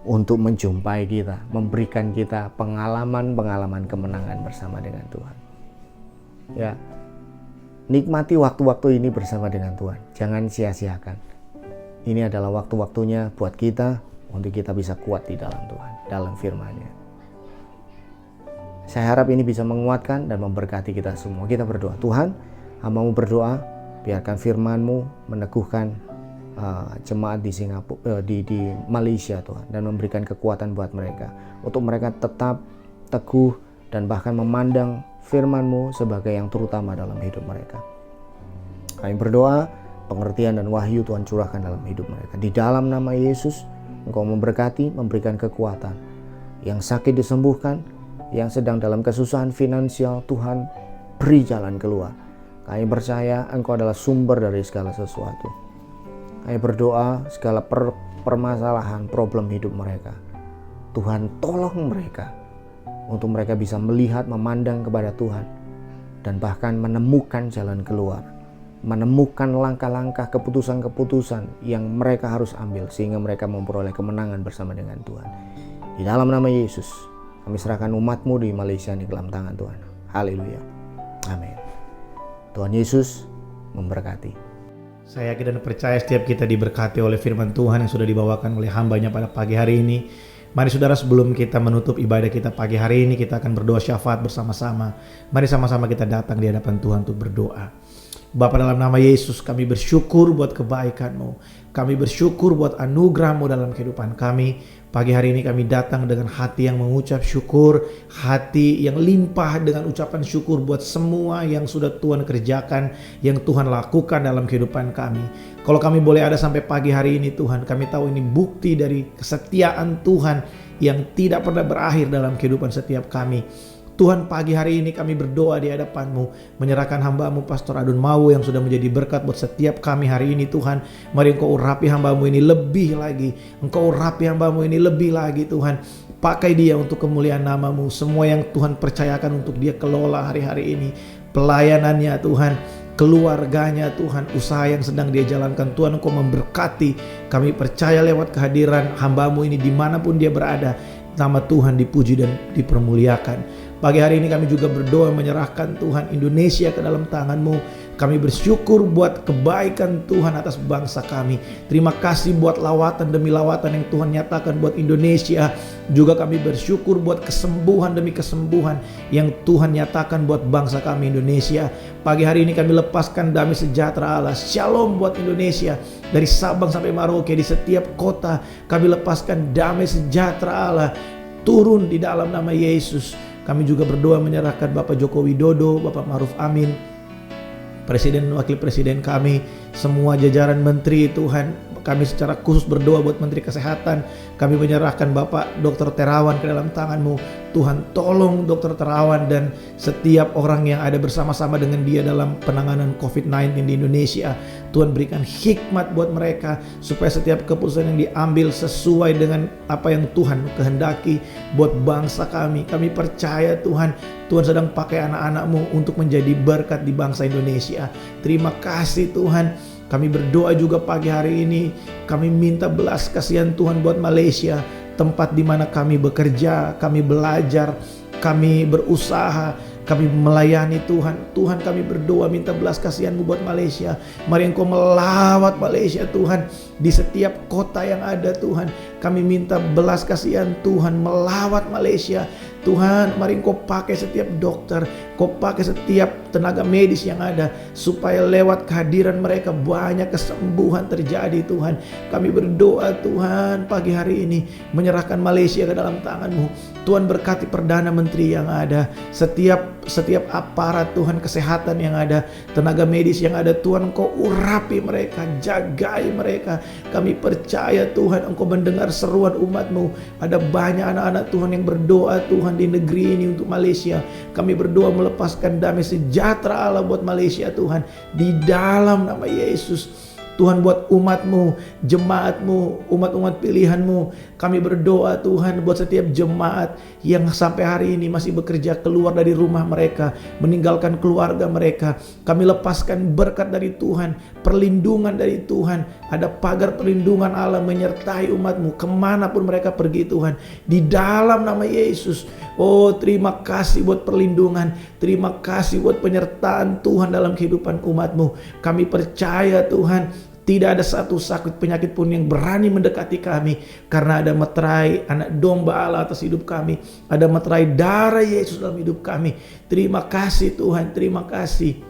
untuk menjumpai kita, memberikan kita pengalaman-pengalaman kemenangan bersama dengan Tuhan. Ya, nikmati waktu-waktu ini bersama dengan Tuhan. Jangan sia-siakan. Ini adalah waktu-waktunya buat kita untuk kita bisa kuat di dalam Tuhan, dalam firman-Nya. Saya harap ini bisa menguatkan dan memberkati kita semua. Kita berdoa, Tuhan, hamba-Mu berdoa, biarkan firman-Mu meneguhkan jemaat di Singapura, di Malaysia, Tuhan, dan memberikan kekuatan buat mereka untuk mereka tetap teguh dan bahkan memandang firman-Mu sebagai yang terutama dalam hidup mereka. Kami berdoa pengertian dan wahyu Tuhan curahkan dalam hidup mereka. Di dalam nama Yesus, Engkau memberkati, memberikan kekuatan. Yang sakit disembuhkan, yang sedang dalam kesusahan finansial, Tuhan beri jalan keluar. Kami percaya Engkau adalah sumber dari segala sesuatu. Kami berdoa segala permasalahan, problem hidup mereka, Tuhan tolong mereka untuk mereka bisa melihat, memandang kepada Tuhan, dan bahkan menemukan jalan keluar, menemukan langkah-langkah, keputusan-keputusan yang mereka harus ambil sehingga mereka memperoleh kemenangan bersama dengan Tuhan. Di dalam nama Yesus, kami serahkan umat-Mu di Malaysia ini ke dalam tangan Tuhan. Haleluya. Amin. Tuhan Yesus memberkati. Saya yakin dan percaya setiap kita diberkati oleh firman Tuhan yang sudah dibawakan oleh hamba-Nya pada pagi hari ini. Mari saudara, sebelum kita menutup ibadah kita pagi hari ini, kita akan berdoa syafaat bersama-sama. Mari sama-sama kita datang di hadapan Tuhan untuk berdoa. Bapa, dalam nama Yesus kami bersyukur buat kebaikan-Mu. Kami bersyukur buat anugerah-Mu dalam kehidupan kami. Pagi hari ini kami datang dengan hati yang mengucap syukur, hati yang limpah dengan ucapan syukur buat semua yang sudah Tuhan kerjakan, yang Tuhan lakukan dalam kehidupan kami. Kalau kami boleh ada sampai pagi hari ini Tuhan, kami tahu ini bukti dari kesetiaan Tuhan yang tidak pernah berakhir dalam kehidupan setiap kami. Tuhan, pagi hari ini kami berdoa di hadapan-Mu, menyerahkan hamba-Mu Pastor Adun Mawu yang sudah menjadi berkat buat setiap kami hari ini Tuhan. Mari Engkau urapi hamba-Mu ini lebih lagi. Engkau urapi hamba-Mu ini lebih lagi Tuhan. Pakai dia untuk kemuliaan nama-Mu. Semua yang Tuhan percayakan untuk dia kelola hari-hari ini, pelayanannya Tuhan, keluarganya Tuhan, usaha yang sedang dia jalankan Tuhan, Engkau memberkati. Kami percaya lewat kehadiran hamba-Mu ini dimanapun dia berada, nama Tuhan dipuji dan dipermuliakan. Pagi hari ini kami juga berdoa menyerahkan Tuhan Indonesia ke dalam tangan-Mu. Kami bersyukur buat kebaikan Tuhan atas bangsa kami. Terima kasih buat lawatan demi lawatan yang Tuhan nyatakan buat Indonesia. Juga kami bersyukur buat kesembuhan demi kesembuhan yang Tuhan nyatakan buat bangsa kami Indonesia. Pagi hari ini kami lepaskan damai sejahtera Allah, Shalom buat Indonesia. Dari Sabang sampai Merauke, di setiap kota kami lepaskan damai sejahtera Allah turun di dalam nama Yesus. Kami juga berdoa menyerahkan Bapak Joko Widodo, Bapak Ma'ruf Amin, Presiden, Wakil Presiden kami, semua jajaran menteri Tuhan. Kami secara khusus berdoa buat Menteri Kesehatan. Kami menyerahkan Bapak Dr. Terawan ke dalam tangan-Mu. Tuhan, tolong Dr. Terawan dan setiap orang yang ada bersama-sama dengan dia dalam penanganan COVID-19 di Indonesia. Tuhan berikan hikmat buat mereka supaya setiap keputusan yang diambil sesuai dengan apa yang Tuhan kehendaki buat bangsa kami. Kami percaya Tuhan, Tuhan sedang pakai anak-anak-Mu untuk menjadi berkat di bangsa Indonesia. Terima kasih Tuhan. Kami berdoa juga pagi hari ini, kami minta belas kasihan Tuhan buat Malaysia, tempat di mana kami bekerja, kami belajar, kami berusaha, kami melayani Tuhan. Tuhan, kami berdoa minta belas kasihan-Mu buat Malaysia. Mari Engkau melawat Malaysia Tuhan, di setiap kota yang ada Tuhan. Kami minta belas kasihan Tuhan melawat Malaysia. Tuhan, mari Engkau pakai setiap dokter, Kau pakai setiap tenaga medis yang ada, supaya lewat kehadiran mereka banyak kesembuhan terjadi Tuhan. Kami berdoa Tuhan pagi hari ini menyerahkan Malaysia ke dalam tangan-Mu. Tuhan berkati Perdana Menteri yang ada, setiap aparat Tuhan kesehatan yang ada, tenaga medis yang ada Tuhan, Engkau urapi mereka, jagai mereka. Kami percaya Tuhan Engkau mendengar seruan umat-Mu. Ada banyak anak-anak Tuhan yang berdoa Tuhan di negeri ini untuk Malaysia. Kami berdoa melepaskan damai sejahtera Allah buat Malaysia Tuhan, di dalam nama Yesus. Tuhan, buat umat-Mu, jemaat-Mu, umat-umat pilihan-Mu, kami berdoa Tuhan buat setiap jemaat yang sampai hari ini masih bekerja keluar dari rumah mereka, meninggalkan keluarga mereka. Kami lepaskan berkat dari Tuhan, perlindungan dari Tuhan. Ada pagar perlindungan Allah menyertai umat-Mu kemanapun mereka pergi Tuhan, di dalam nama Yesus. Oh, terima kasih buat perlindungan, terima kasih buat penyertaan Tuhan dalam kehidupan umat-Mu. Kami percaya Tuhan, tidak ada satu sakit penyakit pun yang berani mendekati kami, karena ada meterai anak domba Allah atas hidup kami. Ada meterai darah Yesus dalam hidup kami. Terima kasih Tuhan, terima kasih.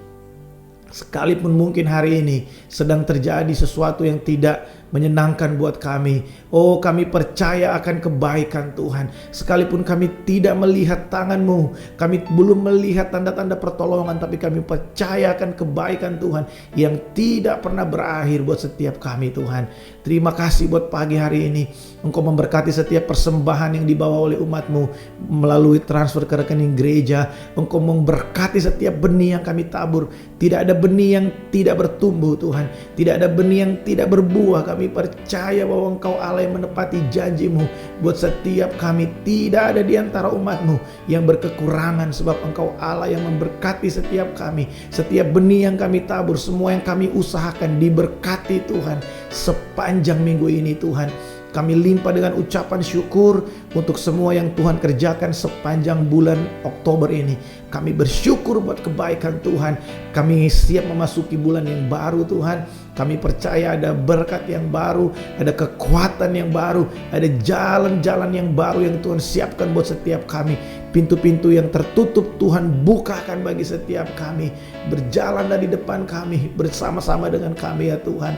Sekalipun mungkin hari ini sedang terjadi sesuatu yang tidak menyenangkan buat kami, oh kami percaya akan kebaikan Tuhan. Sekalipun kami tidak melihat tangan-Mu, kami belum melihat tanda-tanda pertolongan, tapi kami percaya akan kebaikan Tuhan yang tidak pernah berakhir buat setiap kami Tuhan. Terima kasih buat pagi hari ini. Engkau memberkati setiap persembahan yang dibawa oleh umat-Mu melalui transfer ke rekening gereja. Engkau memberkati setiap benih yang kami tabur. Tidak ada benih yang tidak bertumbuh Tuhan, tidak ada benih yang tidak berbuah. Kami percaya bahwa Engkau Allah yang menepati janji-Mu buat setiap kami. Tidak ada di antara umat-Mu yang berkekurangan, sebab Engkau Allah yang memberkati setiap kami. Setiap benih yang kami tabur, semua yang kami usahakan diberkati Tuhan sepanjang minggu ini Tuhan. Kami limpah dengan ucapan syukur untuk semua yang Tuhan kerjakan sepanjang bulan Oktober ini. Kami bersyukur buat kebaikan Tuhan. Kami siap memasuki bulan yang baru Tuhan. Kami percaya ada berkat yang baru, ada kekuatan yang baru, ada jalan-jalan yang baru yang Tuhan siapkan buat setiap kami. Pintu-pintu yang tertutup Tuhan bukakan bagi setiap kami. Berjalan dari depan kami, bersama-sama dengan kami ya Tuhan.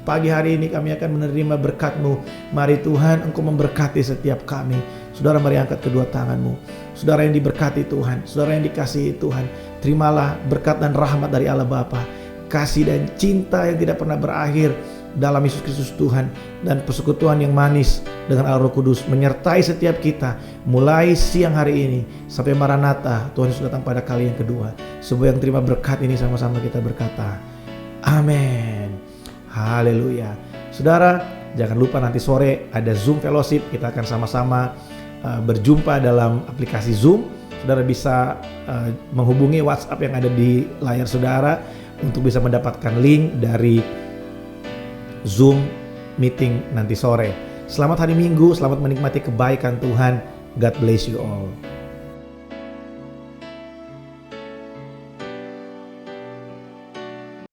Pagi hari ini kami akan menerima berkat-Mu. Mari Tuhan, Engkau memberkati setiap kami. Saudara, mari angkat kedua tangan-Mu. Saudara yang diberkati Tuhan, saudara yang dikasihi Tuhan, terimalah berkat dan rahmat dari Allah Bapa, kasih dan cinta yang tidak pernah berakhir dalam Yesus Kristus Tuhan, dan persekutuan yang manis dengan Allah Roh Kudus menyertai setiap kita mulai siang hari ini sampai Maranatha, Tuhan Yesus datang pada kali yang kedua. Semua yang terima berkat ini sama-sama kita berkata, amin. Haleluya. Saudara, jangan lupa nanti sore ada Zoom Fellowship. Kita akan sama-sama berjumpa dalam aplikasi Zoom. Saudara bisa menghubungi WhatsApp yang ada di layar saudara untuk bisa mendapatkan link dari Zoom meeting nanti sore. Selamat hari Minggu, selamat menikmati kebaikan Tuhan. God bless you all.